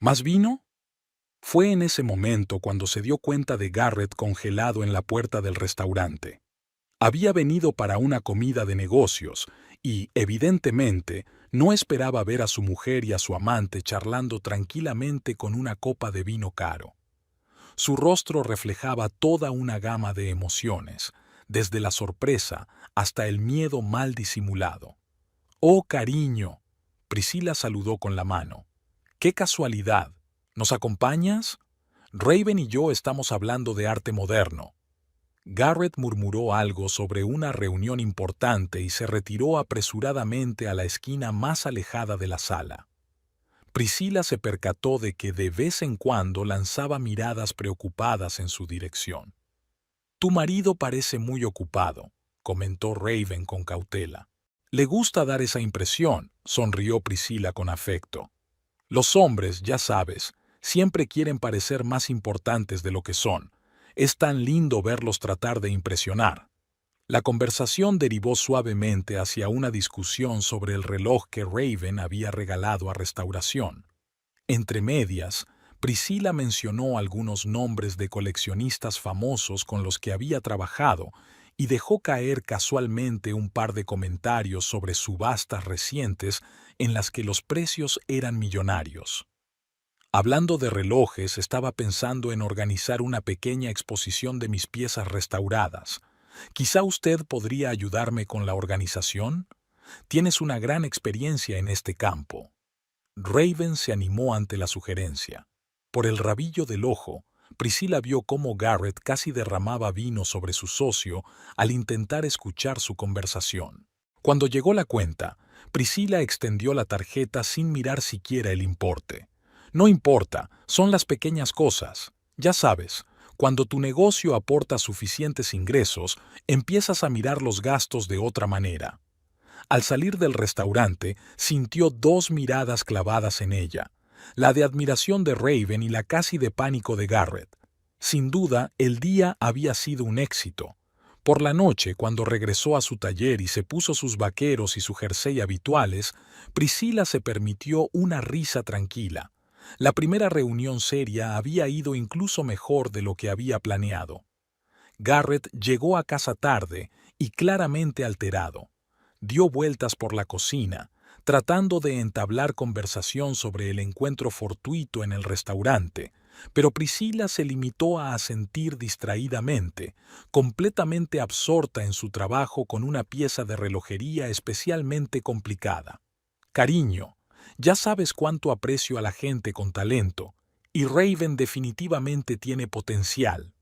¿Más vino? Fue en ese momento cuando se dio cuenta de Garrett congelado en la puerta del restaurante. Había venido para una comida de negocios y, evidentemente, no esperaba ver a su mujer y a su amante charlando tranquilamente con una copa de vino caro. Su rostro reflejaba toda una gama de emociones, desde la sorpresa hasta el miedo mal disimulado. «Oh, cariño», Priscila saludó con la mano. «¡Qué casualidad! ¿Nos acompañas? Raven y yo estamos hablando de arte moderno». Garrett murmuró algo sobre una reunión importante y se retiró apresuradamente a la esquina más alejada de la sala. Priscila se percató de que de vez en cuando lanzaba miradas preocupadas en su dirección. «Tu marido parece muy ocupado», comentó Raven con cautela. «Le gusta dar esa impresión», sonrió Priscila con afecto. «Los hombres, ya sabes, siempre quieren parecer más importantes de lo que son. Es tan lindo verlos tratar de impresionar». La conversación derivó suavemente hacia una discusión sobre el reloj que Raven había regalado a Restauración. Entre medias, Priscila mencionó algunos nombres de coleccionistas famosos con los que había trabajado y dejó caer casualmente un par de comentarios sobre subastas recientes en las que los precios eran millonarios. Hablando de relojes, estaba pensando en organizar una pequeña exposición de mis piezas restauradas. Quizá usted podría ayudarme con la organización. Tienes una gran experiencia en este campo. Raven se animó ante la sugerencia. Por el rabillo del ojo, Priscila vio cómo Garrett casi derramaba vino sobre su socio al intentar escuchar su conversación. Cuando llegó la cuenta, Priscila extendió la tarjeta sin mirar siquiera el importe. «No importa, son las pequeñas cosas. Ya sabes, cuando tu negocio aporta suficientes ingresos, empiezas a mirar los gastos de otra manera». Al salir del restaurante, sintió dos miradas clavadas en ella, la de admiración de Raven y la casi de pánico de Garrett. Sin duda, el día había sido un éxito. Por la noche, cuando regresó a su taller y se puso sus vaqueros y su jersey habituales, Priscila se permitió una risa tranquila. La primera reunión seria había ido incluso mejor de lo que había planeado. Garrett llegó a casa tarde y claramente alterado. Dio vueltas por la cocina, tratando de entablar conversación sobre el encuentro fortuito en el restaurante, pero Priscila se limitó a asentir distraídamente, completamente absorta en su trabajo con una pieza de relojería especialmente complicada. «Cariño, ya sabes cuánto aprecio a la gente con talento, y Raven definitivamente tiene potencial».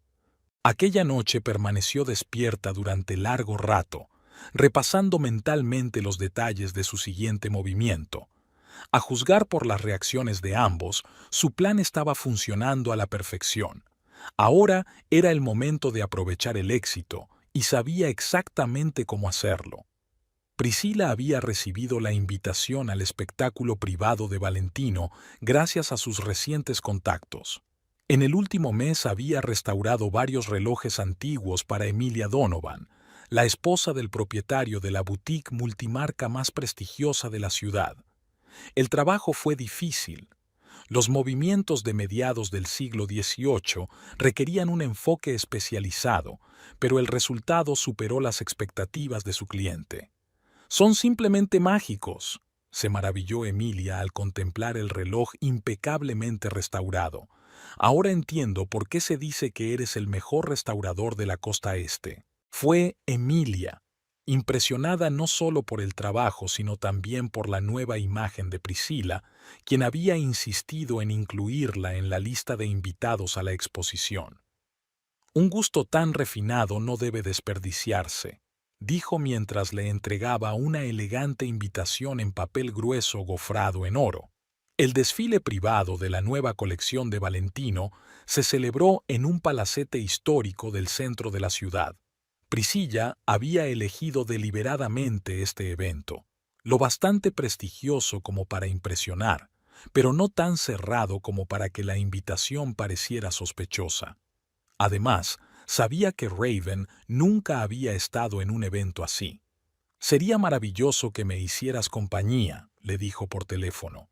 Aquella noche permaneció despierta durante largo rato, repasando mentalmente los detalles de su siguiente movimiento. A juzgar por las reacciones de ambos, su plan estaba funcionando a la perfección. Ahora era el momento de aprovechar el éxito, y sabía exactamente cómo hacerlo. Priscila había recibido la invitación al espectáculo privado de Valentino gracias a sus recientes contactos. En el último mes había restaurado varios relojes antiguos para Emilia Donovan, la esposa del propietario de la boutique multimarca más prestigiosa de la ciudad. El trabajo fue difícil. Los movimientos de mediados del siglo XVIII requerían un enfoque especializado, pero el resultado superó las expectativas de su cliente. «Son simplemente mágicos», se maravilló Emilia al contemplar el reloj impecablemente restaurado. «Ahora entiendo por qué se dice que eres el mejor restaurador de la costa este». Fue Emilia, impresionada no solo por el trabajo, sino también por la nueva imagen de Priscila, quien había insistido en incluirla en la lista de invitados a la exposición. «Un gusto tan refinado no debe desperdiciarse», dijo mientras le entregaba una elegante invitación en papel grueso gofrado en oro. El desfile privado de la nueva colección de Valentino se celebró en un palacete histórico del centro de la ciudad. Priscilla había elegido deliberadamente este evento, lo bastante prestigioso como para impresionar, pero no tan cerrado como para que la invitación pareciera sospechosa. Además, sabía que Raven nunca había estado en un evento así. «Sería maravilloso que me hicieras compañía», le dijo por teléfono.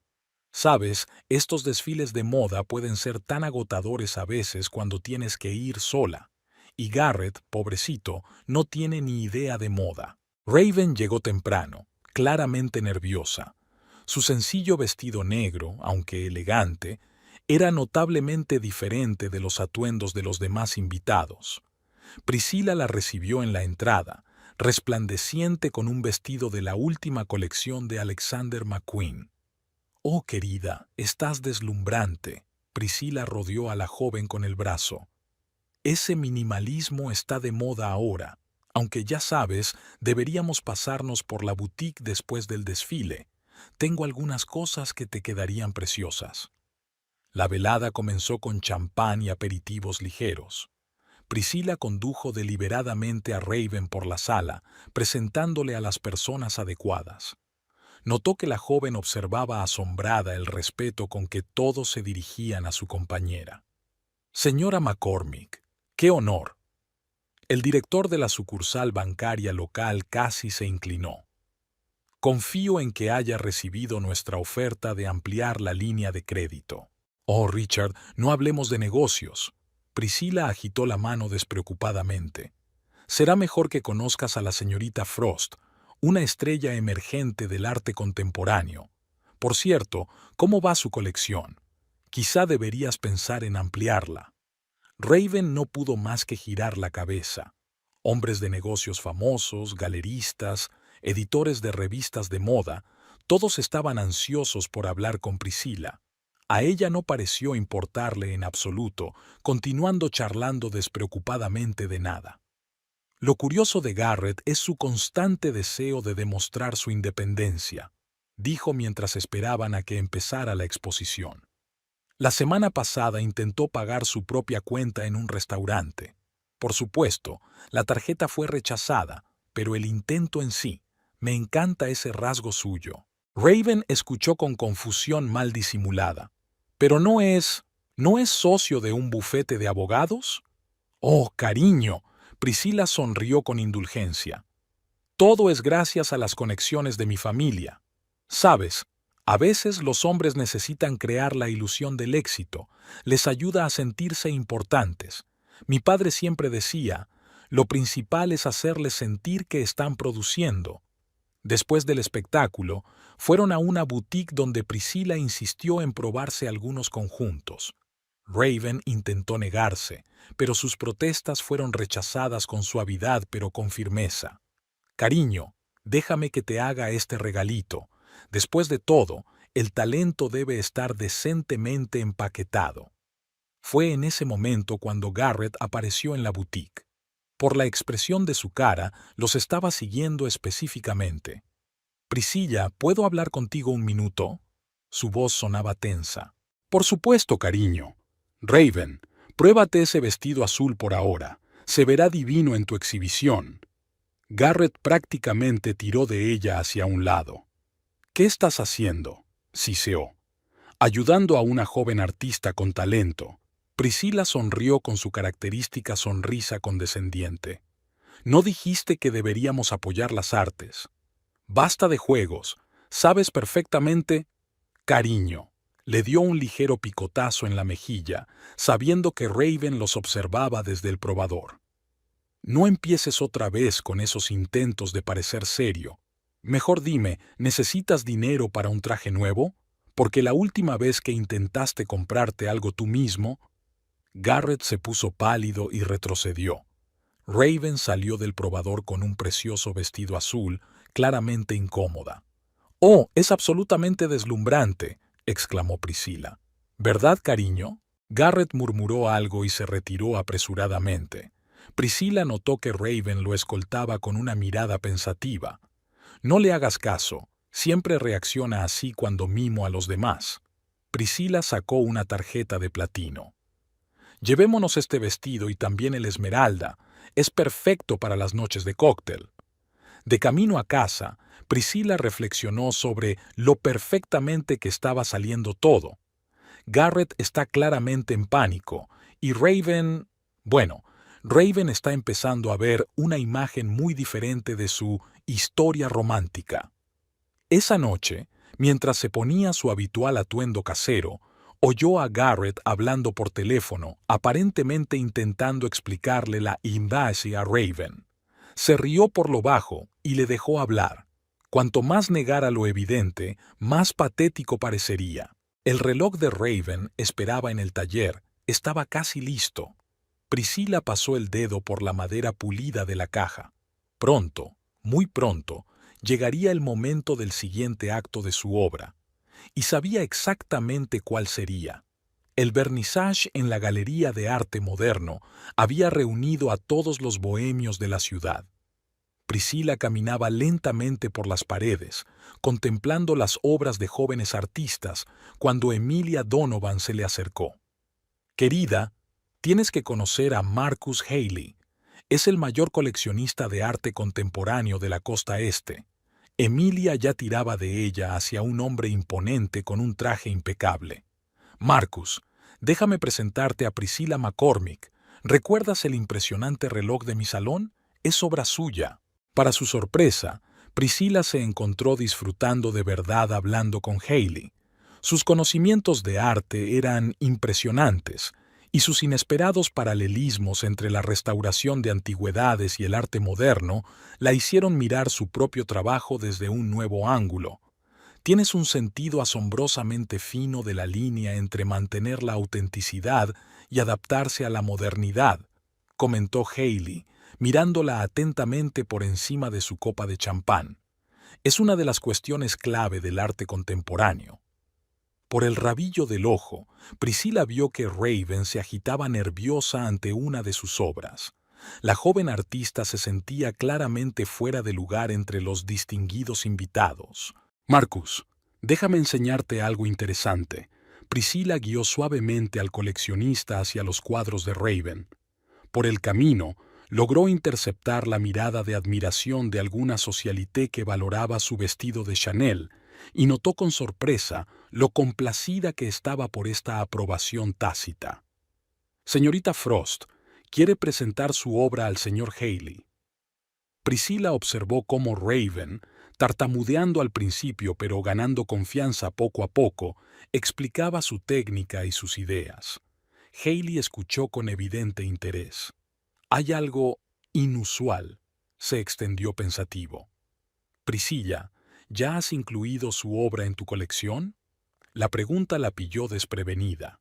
«Sabes, estos desfiles de moda pueden ser tan agotadores a veces cuando tienes que ir sola. Y Garrett, pobrecito, no tiene ni idea de moda». Raven llegó temprano, claramente nerviosa. Su sencillo vestido negro, aunque elegante, era notablemente diferente de los atuendos de los demás invitados. Priscila la recibió en la entrada, resplandeciente con un vestido de la última colección de Alexander McQueen. «Oh, querida, estás deslumbrante», Priscila rodeó a la joven con el brazo. «Ese minimalismo está de moda ahora, aunque ya sabes, deberíamos pasarnos por la boutique después del desfile. Tengo algunas cosas que te quedarían preciosas». La velada comenzó con champán y aperitivos ligeros. Priscila condujo deliberadamente a Raven por la sala, presentándole a las personas adecuadas. Notó que la joven observaba asombrada el respeto con que todos se dirigían a su compañera. «Señora McCormick, qué honor». El director de la sucursal bancaria local casi se inclinó. «Confío en que haya recibido nuestra oferta de ampliar la línea de crédito». «Oh, Richard, no hablemos de negocios». Priscila agitó la mano despreocupadamente. «Será mejor que conozcas a la señorita Frost, una estrella emergente del arte contemporáneo. Por cierto, ¿cómo va su colección? Quizá deberías pensar en ampliarla». Raven no pudo más que girar la cabeza. Hombres de negocios famosos, galeristas, editores de revistas de moda, todos estaban ansiosos por hablar con Priscila. A ella no pareció importarle en absoluto, continuando charlando despreocupadamente de nada. «Lo curioso de Garrett es su constante deseo de demostrar su independencia», dijo mientras esperaban a que empezara la exposición. «La semana pasada intentó pagar su propia cuenta en un restaurante. Por supuesto, la tarjeta fue rechazada, pero el intento en sí, me encanta ese rasgo suyo». Raven escuchó con confusión mal disimulada. «¿Pero no es socio de un bufete de abogados?» «Oh, cariño», Priscila sonrió con indulgencia. «Todo es gracias a las conexiones de mi familia. Sabes, a veces los hombres necesitan crear la ilusión del éxito, les ayuda a sentirse importantes. Mi padre siempre decía, lo principal es hacerles sentir que están produciendo». Después del espectáculo, fueron a una boutique donde Priscila insistió en probarse algunos conjuntos. Raven intentó negarse, pero sus protestas fueron rechazadas con suavidad pero con firmeza. «Cariño, déjame que te haga este regalito. Después de todo, el talento debe estar decentemente empaquetado». Fue en ese momento cuando Garrett apareció en la boutique. Por la expresión de su cara, los estaba siguiendo específicamente. «Priscilla, ¿puedo hablar contigo un minuto?» Su voz sonaba tensa. «Por supuesto, cariño. Raven, pruébate ese vestido azul por ahora. Se verá divino en tu exhibición». Garrett prácticamente tiró de ella hacia un lado. «¿Qué estás haciendo?», siseó. «Ayudando a una joven artista con talento». Priscila sonrió con su característica sonrisa condescendiente. «¿No dijiste que deberíamos apoyar las artes? Basta de juegos. Sabes perfectamente...» «Cariño, Le dio un ligero picotazo en la mejilla, sabiendo que Raven los observaba desde el probador. No empieces otra vez con esos intentos de parecer serio. Mejor dime, ¿necesitas dinero para un traje nuevo? Porque la última vez que intentaste comprarte algo tú mismo... Garrett se puso pálido y retrocedió. Raven salió del probador con un precioso vestido azul, claramente incómoda. «Oh, es absolutamente deslumbrante», exclamó Priscilla. «¿Verdad, cariño?» Garrett murmuró algo y se retiró apresuradamente. Priscilla notó que Raven lo escoltaba con una mirada pensativa. «No le hagas caso, siempre reacciona así cuando mimo a los demás». Priscilla sacó una tarjeta de platino. «Llevémonos este vestido y también el esmeralda. Es perfecto para las noches de cóctel». De camino a casa, Priscilla reflexionó sobre lo perfectamente que estaba saliendo todo. Garrett está claramente en pánico y Raven... Bueno, Raven está empezando a ver una imagen muy diferente de su historia romántica. Esa noche, mientras se ponía su habitual atuendo casero, oyó a Garrett hablando por teléfono, aparentemente intentando explicarle la invasión a Raven. Se rió por lo bajo y le dejó hablar. Cuanto más negara lo evidente, más patético parecería. El reloj de Raven esperaba en el taller, estaba casi listo. Priscilla pasó el dedo por la madera pulida de la caja. Pronto, muy pronto, llegaría el momento del siguiente acto de su obra. Y sabía exactamente cuál sería. El vernissage en la Galería de Arte Moderno había reunido a todos los bohemios de la ciudad. Priscilla caminaba lentamente por las paredes, contemplando las obras de jóvenes artistas, cuando Emilia Donovan se le acercó. «Querida, tienes que conocer a Marcus Haley. Es el mayor coleccionista de arte contemporáneo de la costa este». Emilia ya tiraba de ella hacia un hombre imponente con un traje impecable. «Marcus, déjame presentarte a Priscilla McCormick. ¿Recuerdas el impresionante reloj de mi salón? Es obra suya». Para su sorpresa, Priscilla se encontró disfrutando de verdad hablando con Haley. Sus conocimientos de arte eran impresionantes, y sus inesperados paralelismos entre la restauración de antigüedades y el arte moderno la hicieron mirar su propio trabajo desde un nuevo ángulo. «Tienes un sentido asombrosamente fino de la línea entre mantener la autenticidad y adaptarse a la modernidad», comentó Haley, mirándola atentamente por encima de su copa de champán. «Es una de las cuestiones clave del arte contemporáneo». Por el rabillo del ojo, Priscilla vio que Raven se agitaba nerviosa ante una de sus obras. La joven artista se sentía claramente fuera de lugar entre los distinguidos invitados. «Marcus, déjame enseñarte algo interesante». Priscilla guió suavemente al coleccionista hacia los cuadros de Raven. Por el camino, logró interceptar la mirada de admiración de alguna socialité que valoraba su vestido de Chanel, y notó con sorpresa lo complacida que estaba por esta aprobación tácita. «Señorita Frost, quiere presentar su obra al señor Haley». Priscilla observó cómo Raven, tartamudeando al principio pero ganando confianza poco a poco, explicaba su técnica y sus ideas. Haley escuchó con evidente interés. «Hay algo inusual», se extendió pensativo. «Priscilla, ¿ya has incluido su obra en tu colección?». La pregunta la pilló desprevenida.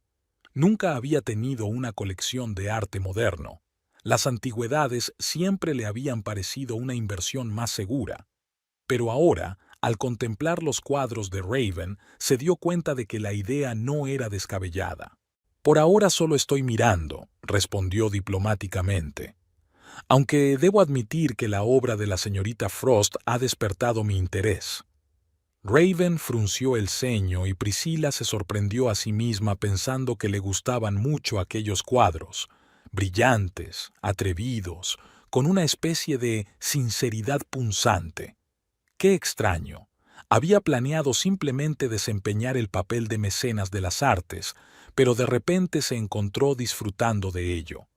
Nunca había tenido una colección de arte moderno. Las antigüedades siempre le habían parecido una inversión más segura. Pero ahora, al contemplar los cuadros de Raven, se dio cuenta de que la idea no era descabellada. «Por ahora solo estoy mirando», respondió diplomáticamente. «Aunque debo admitir que la obra de la señorita Frost ha despertado mi interés». Raven frunció el ceño y Priscilla se sorprendió a sí misma pensando que le gustaban mucho aquellos cuadros, brillantes, atrevidos, con una especie de sinceridad punzante. Qué extraño. Había planeado simplemente desempeñar el papel de mecenas de las artes, pero de repente se encontró disfrutando de ello.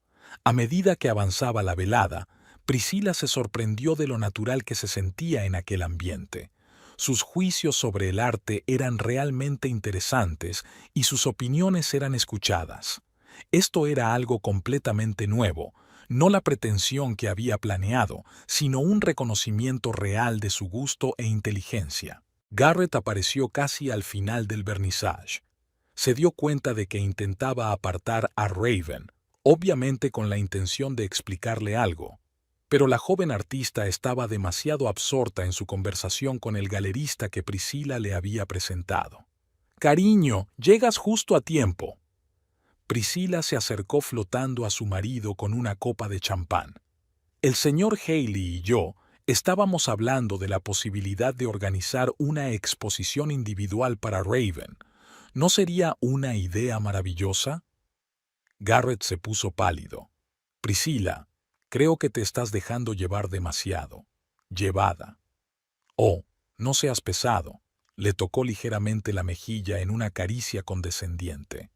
A medida que avanzaba la velada, Priscilla se sorprendió de lo natural que se sentía en aquel ambiente. Sus juicios sobre el arte eran realmente interesantes y sus opiniones eran escuchadas. Esto era algo completamente nuevo, no la pretensión que había planeado, sino un reconocimiento real de su gusto e inteligencia. Garrett apareció casi al final del vernissage. Se dio cuenta de que intentaba apartar a Raven, obviamente con la intención de explicarle algo. Pero la joven artista estaba demasiado absorta en su conversación con el galerista que Priscilla le había presentado. «Cariño, llegas justo a tiempo». Priscilla se acercó flotando a su marido con una copa de champán. El señor Haley y yo estábamos hablando de la posibilidad de organizar una exposición individual para Raven. ¿No sería una idea maravillosa? Garrett se puso pálido. Priscilla, creo que te estás dejando llevar demasiado. Llevada. Oh, no seas pesado. Le tocó ligeramente la mejilla en una caricia condescendiente.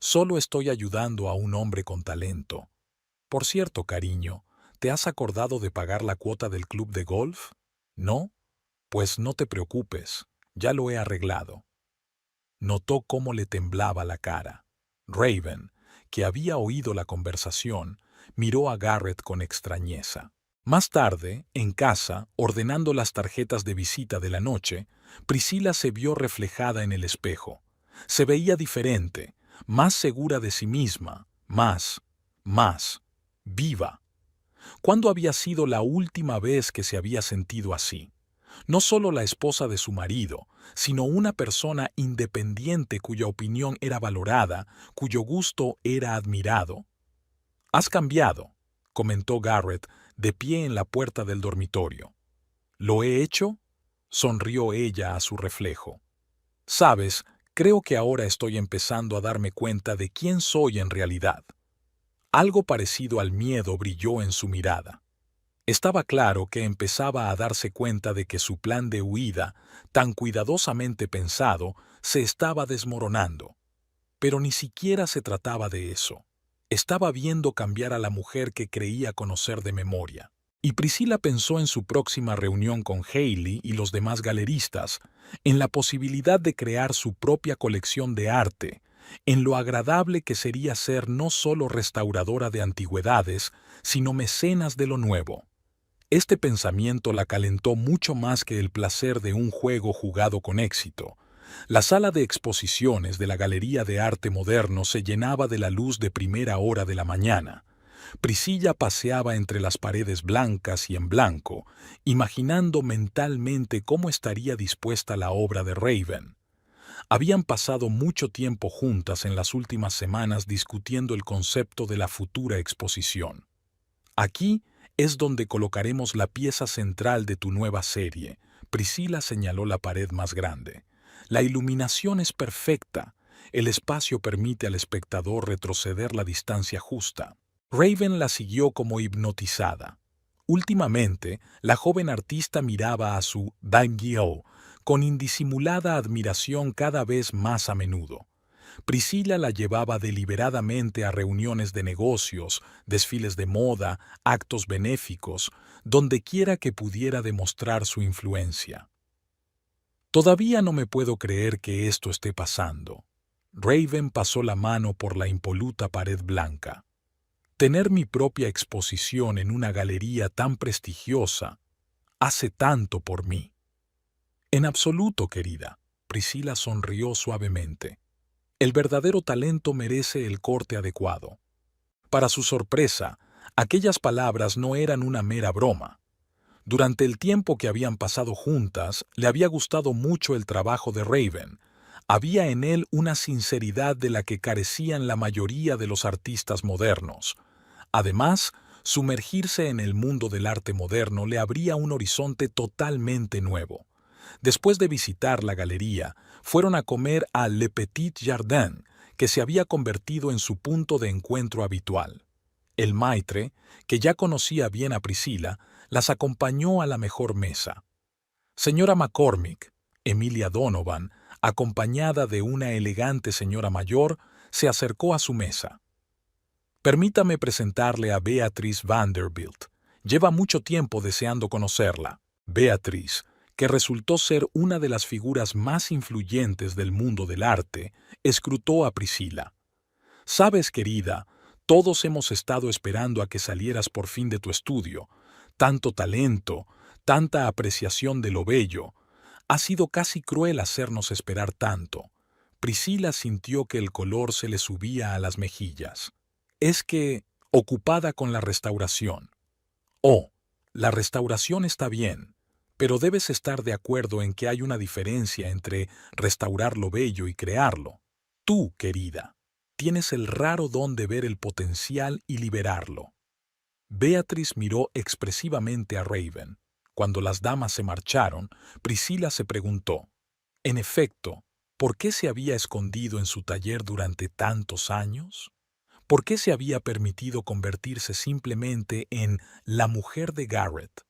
Solo estoy ayudando a un hombre con talento. Por cierto, cariño, ¿te has acordado de pagar la cuota del club de golf? ¿No? Pues no te preocupes, ya lo he arreglado. Notó cómo le temblaba la cara. Raven, que había oído la conversación, miró a Garrett con extrañeza. Más tarde, en casa, ordenando las tarjetas de visita de la noche, Priscilla se vio reflejada en el espejo. Se veía diferente, más segura de sí misma, más viva. ¿Cuándo había sido la última vez que se había sentido así? No solo la esposa de su marido, sino una persona independiente cuya opinión era valorada, cuyo gusto era admirado. «Has cambiado», comentó Garrett, de pie en la puerta del dormitorio. «¿Lo he hecho?», sonrió ella a su reflejo. «Sabes, creo que ahora estoy empezando a darme cuenta de quién soy en realidad». Algo parecido al miedo brilló en su mirada. Estaba claro que empezaba a darse cuenta de que su plan de huida, tan cuidadosamente pensado, se estaba desmoronando. Pero ni siquiera se trataba de eso. Estaba viendo cambiar a la mujer que creía conocer de memoria. Y Priscilla pensó en su próxima reunión con Haley y los demás galeristas, en la posibilidad de crear su propia colección de arte, en lo agradable que sería ser no solo restauradora de antigüedades, sino mecenas de lo nuevo. Este pensamiento la calentó mucho más que el placer de un juego jugado con éxito. La sala de exposiciones de la Galería de Arte Moderno se llenaba de la luz de primera hora de la mañana. Priscilla paseaba entre las paredes blancas y en blanco, imaginando mentalmente cómo estaría dispuesta la obra de Raven. Habían pasado mucho tiempo juntas en las últimas semanas discutiendo el concepto de la futura exposición. «Aquí es donde colocaremos la pieza central de tu nueva serie», Priscilla señaló la pared más grande. «La iluminación es perfecta. El espacio permite al espectador retroceder la distancia justa». Raven la siguió como hipnotizada. Últimamente, la joven artista miraba a su daimyo con indisimulada admiración cada vez más a menudo. Priscilla la llevaba deliberadamente a reuniones de negocios, desfiles de moda, actos benéficos, dondequiera que pudiera demostrar su influencia. «Todavía no me puedo creer que esto esté pasando». Raven pasó la mano por la impoluta pared blanca. «Tener mi propia exposición en una galería tan prestigiosa hace tanto por mí». «En absoluto, querida», Priscilla sonrió suavemente. «El verdadero talento merece el corte adecuado». Para su sorpresa, aquellas palabras no eran una mera broma. Durante el tiempo que habían pasado juntas, le había gustado mucho el trabajo de Raven. Había en él una sinceridad de la que carecían la mayoría de los artistas modernos. Además, sumergirse en el mundo del arte moderno le abría un horizonte totalmente nuevo. Después de visitar la galería, fueron a comer a Le Petit Jardin, que se había convertido en su punto de encuentro habitual. El maitre, que ya conocía bien a Priscilla, las acompañó a la mejor mesa. Señora McCormick, Emilia Donovan, acompañada de una elegante señora mayor, se acercó a su mesa. «Permítame presentarle a Beatrice Vanderbilt. Lleva mucho tiempo deseando conocerla». Beatrice, que resultó ser una de las figuras más influyentes del mundo del arte, escrutó a Priscilla. «Sabes, querida, todos hemos estado esperando a que salieras por fin de tu estudio. Tanto talento, tanta apreciación de lo bello. Ha sido casi cruel hacernos esperar tanto». Priscilla sintió que el color se le subía a las mejillas. «Es que, ocupada con la restauración». «Oh, la restauración está bien, pero debes estar de acuerdo en que hay una diferencia entre restaurar lo bello y crearlo. Tú, querida, tienes el raro don de ver el potencial y liberarlo». Beatriz miró expresivamente a Raven. Cuando las damas se marcharon, Priscilla se preguntó, en efecto, ¿por qué se había escondido en su taller durante tantos años? ¿Por qué se había permitido convertirse simplemente en la mujer de Garrett?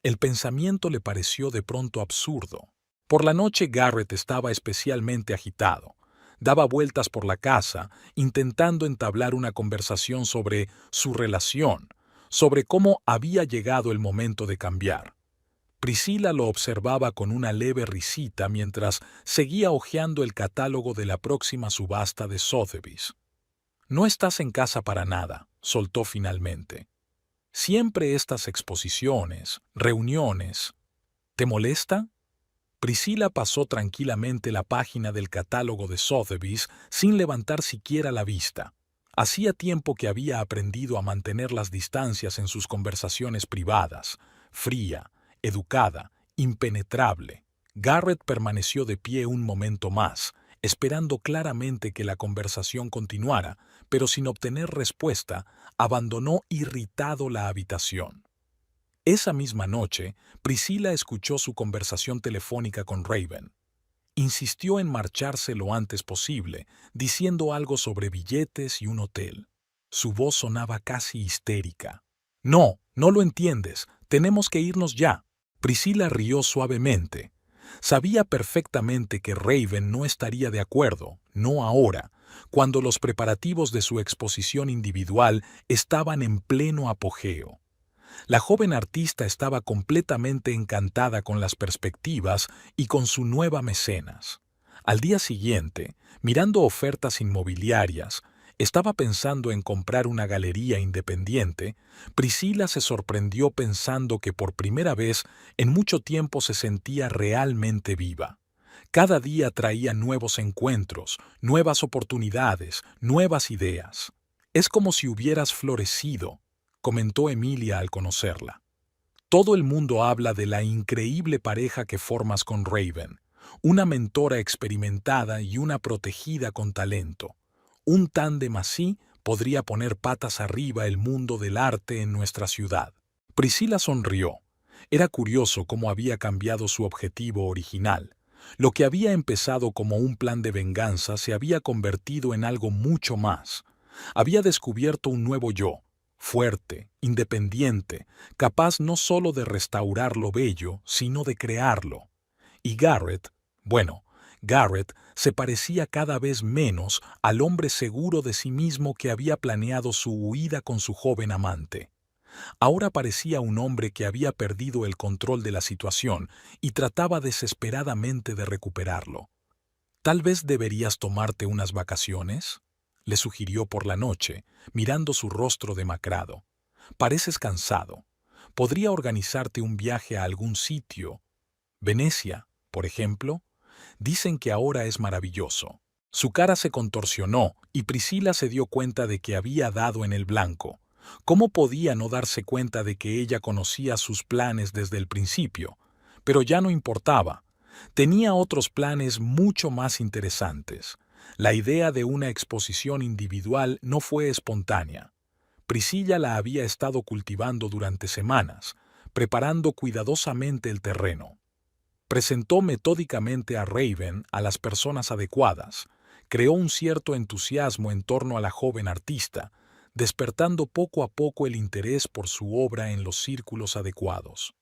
El pensamiento le pareció de pronto absurdo. Por la noche Garrett estaba especialmente agitado. Daba vueltas por la casa, intentando entablar una conversación sobre su relación, sobre cómo había llegado el momento de cambiar. Priscilla lo observaba con una leve risita mientras seguía hojeando el catálogo de la próxima subasta de Sotheby's. «No estás en casa para nada», soltó finalmente. «Siempre estas exposiciones, reuniones. ¿Te molesta?» Priscilla pasó tranquilamente la página del catálogo de Sotheby's sin levantar siquiera la vista. Hacía tiempo que había aprendido a mantener las distancias en sus conversaciones privadas, fría, educada, impenetrable. Garrett permaneció de pie un momento más, esperando claramente que la conversación continuara, pero sin obtener respuesta, abandonó irritado la habitación. Esa misma noche, Priscilla escuchó su conversación telefónica con Raven. Insistió en marcharse lo antes posible, diciendo algo sobre billetes y un hotel. Su voz sonaba casi histérica. «No, no lo entiendes. Tenemos que irnos ya». Priscilla rió suavemente. Sabía perfectamente que Raven no estaría de acuerdo, no ahora, cuando los preparativos de su exposición individual estaban en pleno apogeo. La joven artista estaba completamente encantada con las perspectivas y con su nueva mecenas. Al día siguiente, mirando ofertas inmobiliarias, estaba pensando en comprar una galería independiente. Priscilla se sorprendió pensando que por primera vez en mucho tiempo se sentía realmente viva. Cada día traía nuevos encuentros, nuevas oportunidades, nuevas ideas. «Es como si hubieras florecido», comentó Emilia al conocerla. «Todo el mundo habla de la increíble pareja que formas con Raven, una mentora experimentada y una protegida con talento. Un tándem así podría poner patas arriba el mundo del arte en nuestra ciudad». Priscilla sonrió. Era curioso cómo había cambiado su objetivo original. Lo que había empezado como un plan de venganza se había convertido en algo mucho más. Había descubierto un nuevo yo, fuerte, independiente, capaz no solo de restaurar lo bello, sino de crearlo. Y Garrett se parecía cada vez menos al hombre seguro de sí mismo que había planeado su huida con su joven amante. Ahora parecía un hombre que había perdido el control de la situación y trataba desesperadamente de recuperarlo. «Tal vez deberías tomarte unas vacaciones», le sugirió por la noche, mirando su rostro demacrado. «Pareces cansado. Podría organizarte un viaje a algún sitio. Venecia, por ejemplo. Dicen que ahora es maravilloso». Su cara se contorsionó y Priscilla se dio cuenta de que había dado en el blanco. ¿Cómo podía no darse cuenta de que ella conocía sus planes desde el principio? Pero ya no importaba. Tenía otros planes mucho más interesantes. La idea de una exposición individual no fue espontánea. Priscilla la había estado cultivando durante semanas, preparando cuidadosamente el terreno. Presentó metódicamente a Raven a las personas adecuadas, creó un cierto entusiasmo en torno a la joven artista, despertando poco a poco el interés por su obra en los círculos adecuados.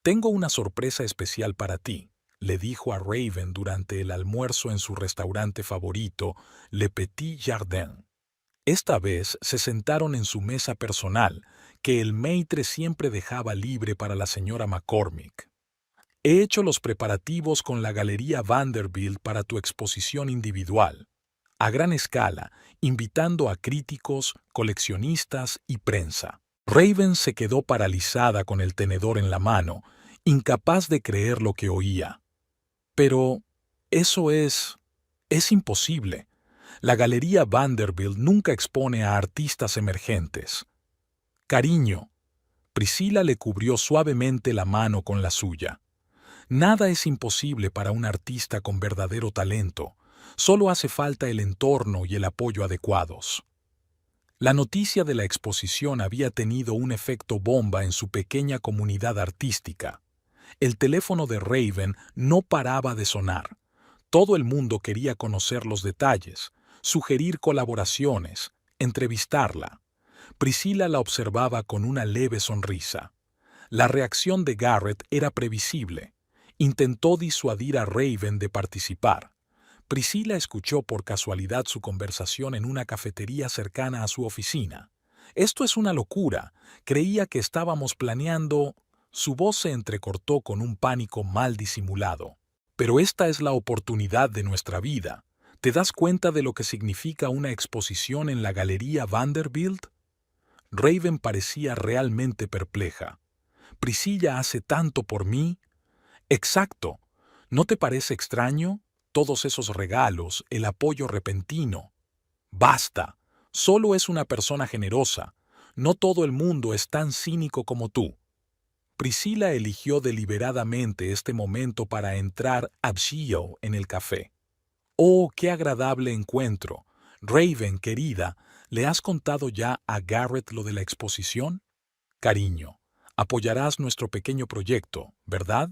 «Tengo una sorpresa especial para ti», le dijo a Raven durante el almuerzo en su restaurante favorito, Le Petit Jardin. Esta vez se sentaron en su mesa personal, que el maître siempre dejaba libre para la señora McCormick. He hecho los preparativos con la Galería Vanderbilt para tu exposición individual, a gran escala, invitando a críticos, coleccionistas y prensa. Raven se quedó paralizada con el tenedor en la mano, incapaz de creer lo que oía. Pero eso es imposible. La Galería Vanderbilt nunca expone a artistas emergentes. Cariño. Priscilla le cubrió suavemente la mano con la suya. Nada es imposible para un artista con verdadero talento. Solo hace falta el entorno y el apoyo adecuados. La noticia de la exposición había tenido un efecto bomba en su pequeña comunidad artística. El teléfono de Raven no paraba de sonar. Todo el mundo quería conocer los detalles, sugerir colaboraciones, entrevistarla. Priscilla la observaba con una leve sonrisa. La reacción de Garrett era previsible. Intentó disuadir a Raven de participar. Priscilla escuchó por casualidad su conversación en una cafetería cercana a su oficina. «Esto es una locura. Creía que estábamos planeando...» Su voz se entrecortó con un pánico mal disimulado. «Pero esta es la oportunidad de nuestra vida. ¿Te das cuenta de lo que significa una exposición en la Galería Vanderbilt?» Raven parecía realmente perpleja. «¿Priscilla hace tanto por mí?» «Exacto. ¿No te parece extraño? Todos esos regalos, el apoyo repentino». «Basta. Solo es una persona generosa. No todo el mundo es tan cínico como tú». Priscilla eligió deliberadamente este momento para entrar absio en el café. «Oh, qué agradable encuentro. Raven, querida, ¿le has contado ya a Garrett lo de la exposición? Cariño, apoyarás nuestro pequeño proyecto, ¿verdad?»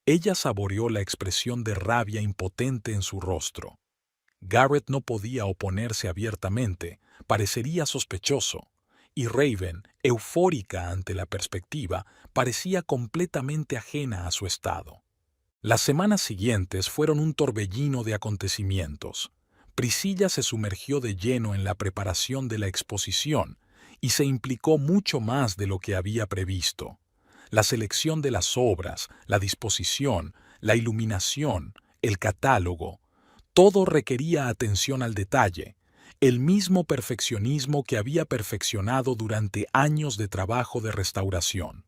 Ella saboreó la expresión de rabia impotente en su rostro. Garrett no podía oponerse abiertamente, parecería sospechoso, y Raven, eufórica ante la perspectiva, parecía completamente ajena a su estado. Las semanas siguientes fueron un torbellino de acontecimientos. Priscilla se sumergió de lleno en la preparación de la exposición y se implicó mucho más de lo que había previsto. La selección de las obras, la disposición, la iluminación, el catálogo, todo requería atención al detalle, el mismo perfeccionismo que había perfeccionado durante años de trabajo de restauración.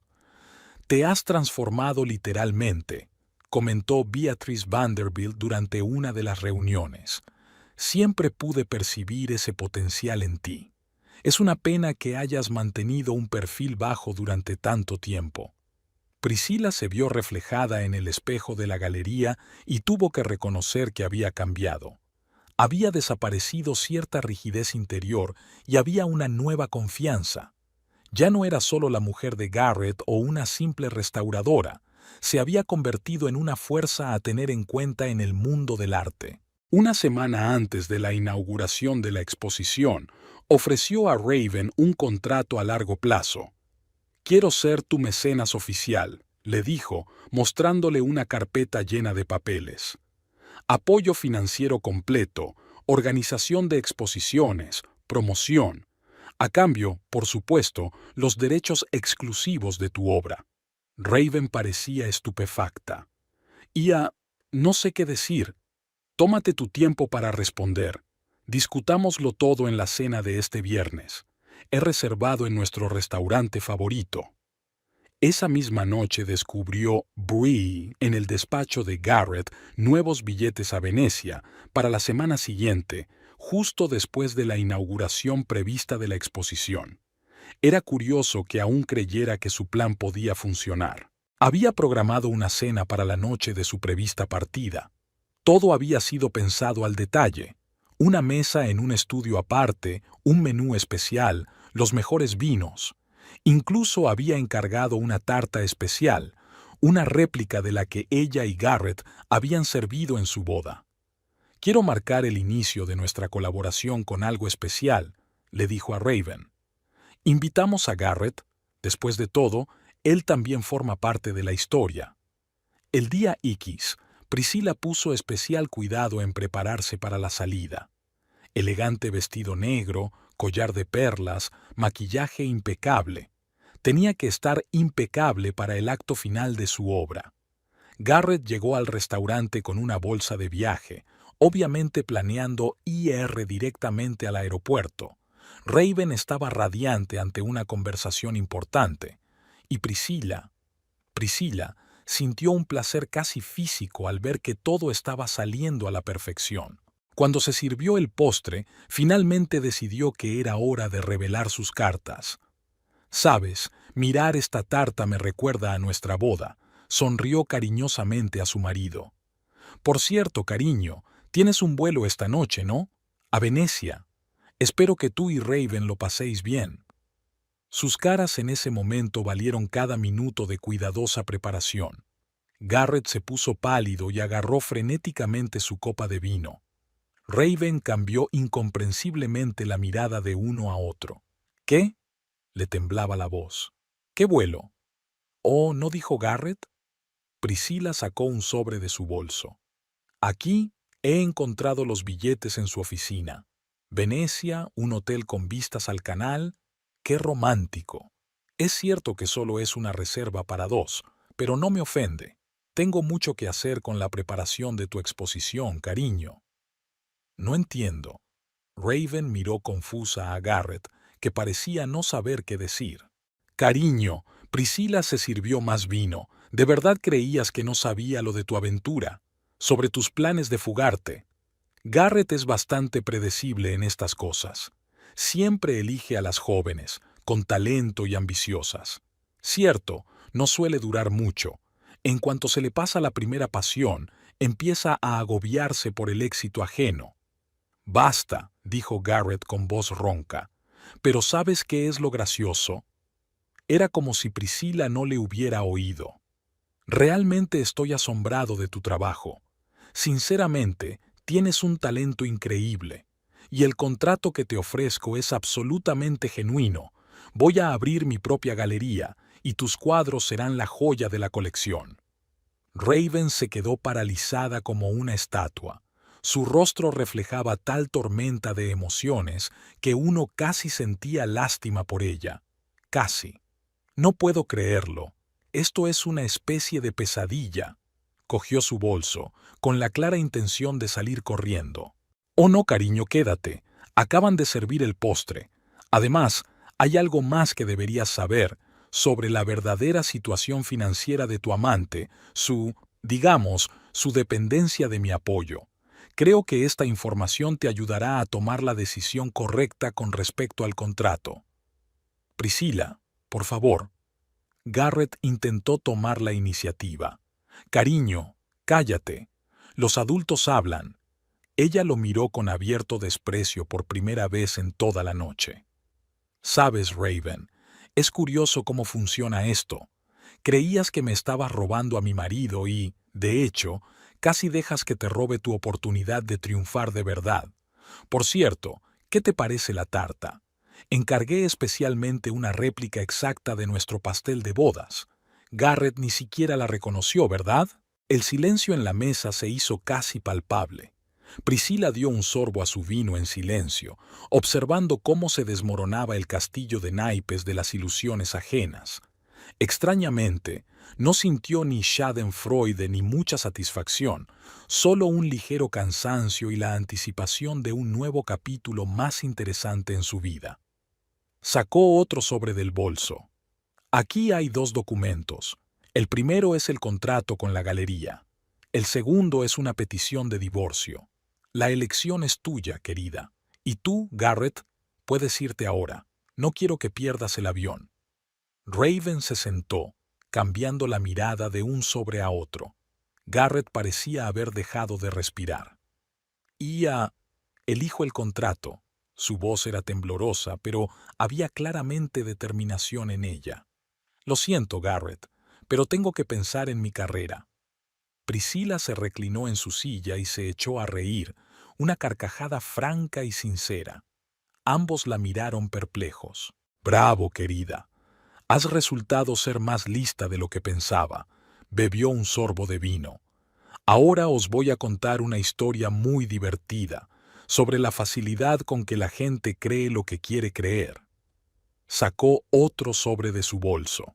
«Te has transformado literalmente», comentó Beatrice Vanderbilt durante una de las reuniones. «Siempre pude percibir ese potencial en ti. Es una pena que hayas mantenido un perfil bajo durante tanto tiempo». Priscilla se vio reflejada en el espejo de la galería y tuvo que reconocer que había cambiado. Había desaparecido cierta rigidez interior y había una nueva confianza. Ya no era solo la mujer de Garrett o una simple restauradora, se había convertido en una fuerza a tener en cuenta en el mundo del arte. Una semana antes de la inauguración de la exposición, ofreció a Raven un contrato a largo plazo. «Quiero ser tu mecenas oficial», le dijo, mostrándole una carpeta llena de papeles. «Apoyo financiero completo, organización de exposiciones, promoción. A cambio, por supuesto, los derechos exclusivos de tu obra». Raven parecía estupefacta. No sé qué decir. Tómate tu tiempo para responder. Discutámoslo todo en la cena de este viernes. He reservado en nuestro restaurante favorito». Esa misma noche descubrió Bree en el despacho de Garrett nuevos billetes a Venecia para la semana siguiente, justo después de la inauguración prevista de la exposición. Era curioso que aún creyera que su plan podía funcionar. Había programado una cena para la noche de su prevista partida. Todo había sido pensado al detalle. Una mesa en un estudio aparte, un menú especial, los mejores vinos. Incluso había encargado una tarta especial, una réplica de la que ella y Garrett habían servido en su boda. «Quiero marcar el inicio de nuestra colaboración con algo especial», le dijo a Raven. «Invitamos a Garrett. Después de todo, él también forma parte de la historia». El día X, Priscilla puso especial cuidado en prepararse para la salida. Elegante vestido negro, collar de perlas, maquillaje impecable. Tenía que estar impecable para el acto final de su obra. Garrett llegó al restaurante con una bolsa de viaje, obviamente planeando ir directamente al aeropuerto. Raven estaba radiante ante una conversación importante, y Priscilla sintió un placer casi físico al ver que todo estaba saliendo a la perfección. Cuando se sirvió el postre, finalmente decidió que era hora de revelar sus cartas. «Sabes, mirar esta tarta me recuerda a nuestra boda», sonrió cariñosamente a su marido. «Por cierto, cariño, tienes un vuelo esta noche, ¿no? A Venecia. Espero que tú y Raven lo paséis bien». Sus caras en ese momento valieron cada minuto de cuidadosa preparación. Garrett se puso pálido y agarró frenéticamente su copa de vino. Raven cambió incomprensiblemente la mirada de uno a otro. «¿Qué?», le temblaba la voz. «¿Qué vuelo?». «Oh, ¿no dijo Garrett?». Priscilla sacó un sobre de su bolso. «Aquí he encontrado los billetes en su oficina. Venecia, un hotel con vistas al canal. ¡Qué romántico! Es cierto que solo es una reserva para dos, pero no me ofende. Tengo mucho que hacer con la preparación de tu exposición, cariño». «No entiendo». Raven miró confusa a Garrett, que parecía no saber qué decir. «Cariño, Priscilla se sirvió más vino. ¿De verdad creías que no sabía lo de tu aventura? Sobre tus planes de fugarte». Garrett es bastante predecible en estas cosas. Siempre elige a las jóvenes, con talento y ambiciosas. Cierto, no suele durar mucho. En cuanto se le pasa la primera pasión, empieza a agobiarse por el éxito ajeno. «Basta», dijo Garrett con voz ronca. «Pero ¿sabes qué es lo gracioso?». Era como si Priscilla no le hubiera oído. «Realmente estoy asombrado de tu trabajo. Sinceramente, tienes un talento increíble. Y el contrato que te ofrezco es absolutamente genuino. Voy a abrir mi propia galería, y tus cuadros serán la joya de la colección». Raven se quedó paralizada como una estatua. Su rostro reflejaba tal tormenta de emociones que uno casi sentía lástima por ella. Casi. «No puedo creerlo. Esto es una especie de pesadilla». Cogió su bolso, con la clara intención de salir corriendo. «Oh no, cariño, quédate. Acaban de servir el postre. Además, hay algo más que deberías saber sobre la verdadera situación financiera de tu amante, digamos, su dependencia de mi apoyo. Creo que esta información te ayudará a tomar la decisión correcta con respecto al contrato». «Priscilla, por favor». Garrett intentó tomar la iniciativa. «Cariño, cállate. Los adultos hablan». Ella lo miró con abierto desprecio por primera vez en toda la noche. «Sabes, Raven, es curioso cómo funciona esto. Creías que me estabas robando a mi marido y, de hecho, casi dejas que te robe tu oportunidad de triunfar de verdad. Por cierto, ¿qué te parece la tarta? Encargué especialmente una réplica exacta de nuestro pastel de bodas. Garrett ni siquiera la reconoció, ¿verdad?». El silencio en la mesa se hizo casi palpable. Priscilla dio un sorbo a su vino en silencio, observando cómo se desmoronaba el castillo de naipes de las ilusiones ajenas. Extrañamente, no sintió ni schadenfreude ni mucha satisfacción, solo un ligero cansancio y la anticipación de un nuevo capítulo más interesante en su vida. Sacó otro sobre del bolso. «Aquí hay 2 documentos. El primero es el contrato con la galería. El segundo es una petición de divorcio. La elección es tuya, querida. Y tú, Garrett, puedes irte ahora. No quiero que pierdas el avión». Raven se sentó, cambiando la mirada de un sobre a otro. Garrett parecía haber dejado de respirar. «Elijo el contrato». Su voz era temblorosa, pero había claramente determinación en ella. «Lo siento, Garrett, pero tengo que pensar en mi carrera». Priscilla se reclinó en su silla y se echó a reír, una carcajada franca y sincera. Ambos la miraron perplejos. «Bravo, querida. Has resultado ser más lista de lo que pensaba». Bebió un sorbo de vino. «Ahora os voy a contar una historia muy divertida sobre la facilidad con que la gente cree lo que quiere creer». Sacó otro sobre de su bolso.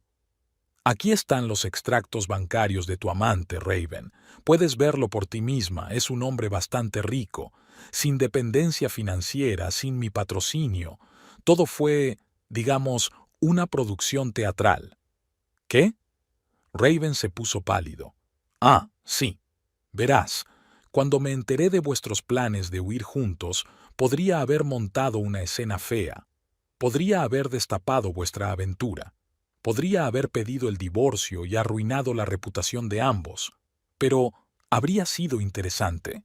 Aquí están los extractos bancarios de tu amante, Raven. Puedes verlo por ti misma, es un hombre bastante rico, sin dependencia financiera, sin mi patrocinio. Todo fue, digamos, una producción teatral. ¿Qué? Raven se puso pálido. Ah, sí. Verás, cuando me enteré de vuestros planes de huir juntos, podría haber montado una escena fea. Podría haber destapado vuestra aventura. Podría haber pedido el divorcio y arruinado la reputación de ambos. Pero habría sido interesante.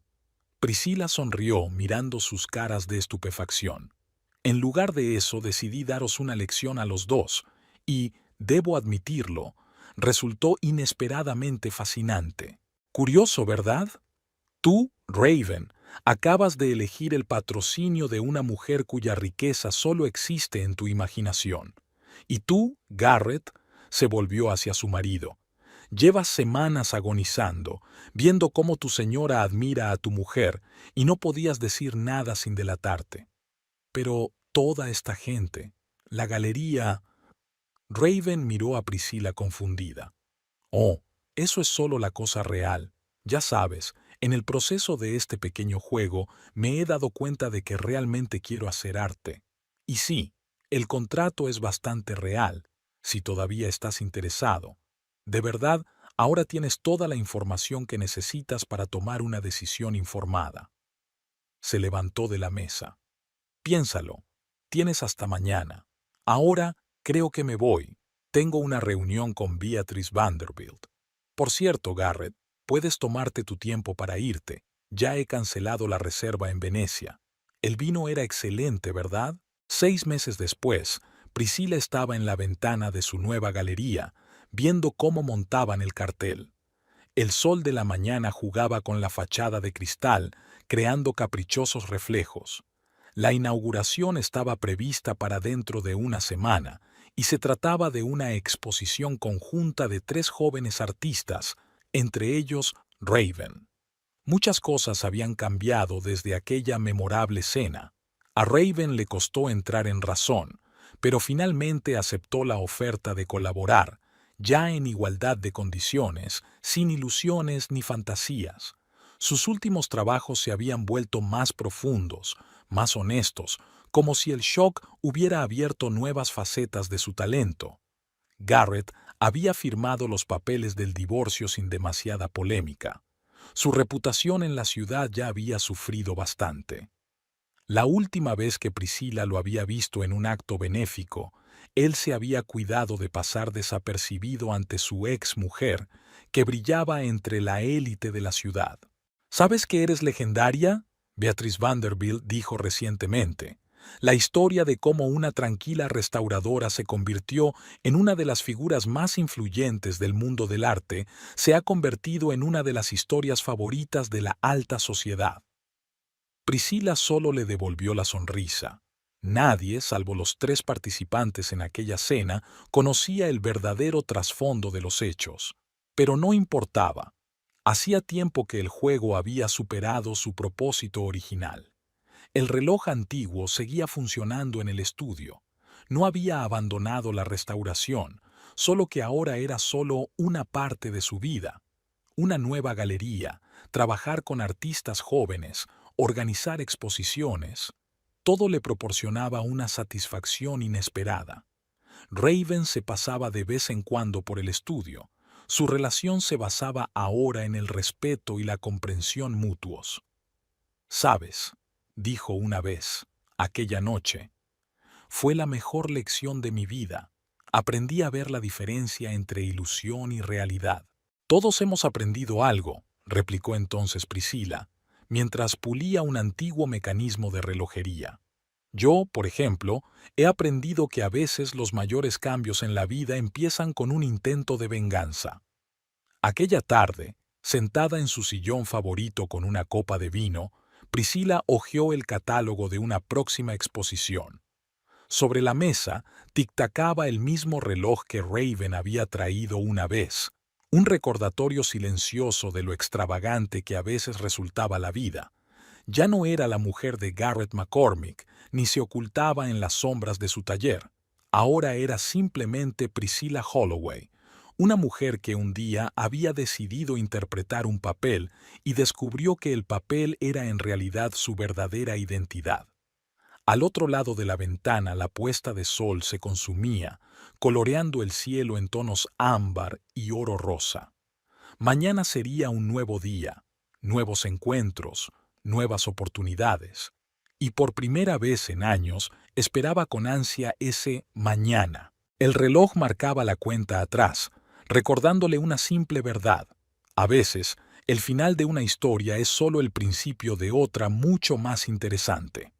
Priscila sonrió mirando sus caras de estupefacción. En lugar de eso decidí daros una lección a los dos, y, debo admitirlo, resultó inesperadamente fascinante. Curioso, ¿verdad? Tú, Raven, acabas de elegir el patrocinio de una mujer cuya riqueza solo existe en tu imaginación. Y tú, Garrett, se volvió hacia su marido. Llevas semanas agonizando, viendo cómo tu señora admira a tu mujer, y no podías decir nada sin delatarte. Pero toda esta gente, la galería... Raven miró a Priscila confundida. Oh, eso es solo la cosa real. Ya sabes, en el proceso de este pequeño juego me he dado cuenta de que realmente quiero hacer arte. Y sí, el contrato es bastante real, si todavía estás interesado. De verdad, ahora tienes toda la información que necesitas para tomar una decisión informada. Se levantó de la mesa. Piénsalo. Tienes hasta mañana. Ahora creo que me voy. Tengo una reunión con Beatrice Vanderbilt. Por cierto, Garrett, puedes tomarte tu tiempo para irte. Ya he cancelado la reserva en Venecia. El vino era excelente, ¿verdad? 6 meses después, Priscila estaba en la ventana de su nueva galería, viendo cómo montaban el cartel. El sol de la mañana jugaba con la fachada de cristal, creando caprichosos reflejos. La inauguración estaba prevista para dentro de una semana, y se trataba de una exposición conjunta de 3 jóvenes artistas, entre ellos Raven. Muchas cosas habían cambiado desde aquella memorable cena. A Raven le costó entrar en razón, pero finalmente aceptó la oferta de colaborar, ya en igualdad de condiciones, sin ilusiones ni fantasías. Sus últimos trabajos se habían vuelto más profundos, más honestos, como si el shock hubiera abierto nuevas facetas de su talento. Garrett había firmado los papeles del divorcio sin demasiada polémica. Su reputación en la ciudad ya había sufrido bastante. La última vez que Priscila lo había visto en un acto benéfico, él se había cuidado de pasar desapercibido ante su ex mujer, que brillaba entre la élite de la ciudad. ¿Sabes que eres legendaria?, Beatrice Vanderbilt dijo recientemente. La historia de cómo una tranquila restauradora se convirtió en una de las figuras más influyentes del mundo del arte se ha convertido en una de las historias favoritas de la alta sociedad. Priscila solo le devolvió la sonrisa. Nadie, salvo los 3 participantes en aquella cena, conocía el verdadero trasfondo de los hechos. Pero no importaba. Hacía tiempo que el juego había superado su propósito original. El reloj antiguo seguía funcionando en el estudio. No había abandonado la restauración, solo que ahora era solo una parte de su vida. Una nueva galería, trabajar con artistas jóvenes, organizar exposiciones. Todo le proporcionaba una satisfacción inesperada. Raven se pasaba de vez en cuando por el estudio. Su relación se basaba ahora en el respeto y la comprensión mutuos. «¿Sabes?», dijo una vez, aquella noche, «fue la mejor lección de mi vida. Aprendí a ver la diferencia entre ilusión y realidad». «Todos hemos aprendido algo», replicó entonces Priscila, mientras pulía un antiguo mecanismo de relojería. «Yo, por ejemplo, he aprendido que a veces los mayores cambios en la vida empiezan con un intento de venganza». Aquella tarde, sentada en su sillón favorito con una copa de vino, Priscila hojeó el catálogo de una próxima exposición. Sobre la mesa tic-tacaba el mismo reloj que Raven había traído una vez, un recordatorio silencioso de lo extravagante que a veces resultaba la vida. Ya no era la mujer de Garrett McCormick, ni se ocultaba en las sombras de su taller. Ahora era simplemente Priscilla Holloway, Una mujer que un día había decidido interpretar un papel y descubrió que el papel era en realidad su verdadera identidad. Al otro lado de la ventana la puesta de sol se consumía, coloreando el cielo en tonos ámbar y oro rosa. Mañana sería un nuevo día, nuevos encuentros, nuevas oportunidades. Y por primera vez en años esperaba con ansia ese mañana. El reloj marcaba la cuenta atrás, recordándole una simple verdad. A veces, el final de una historia es solo el principio de otra mucho más interesante.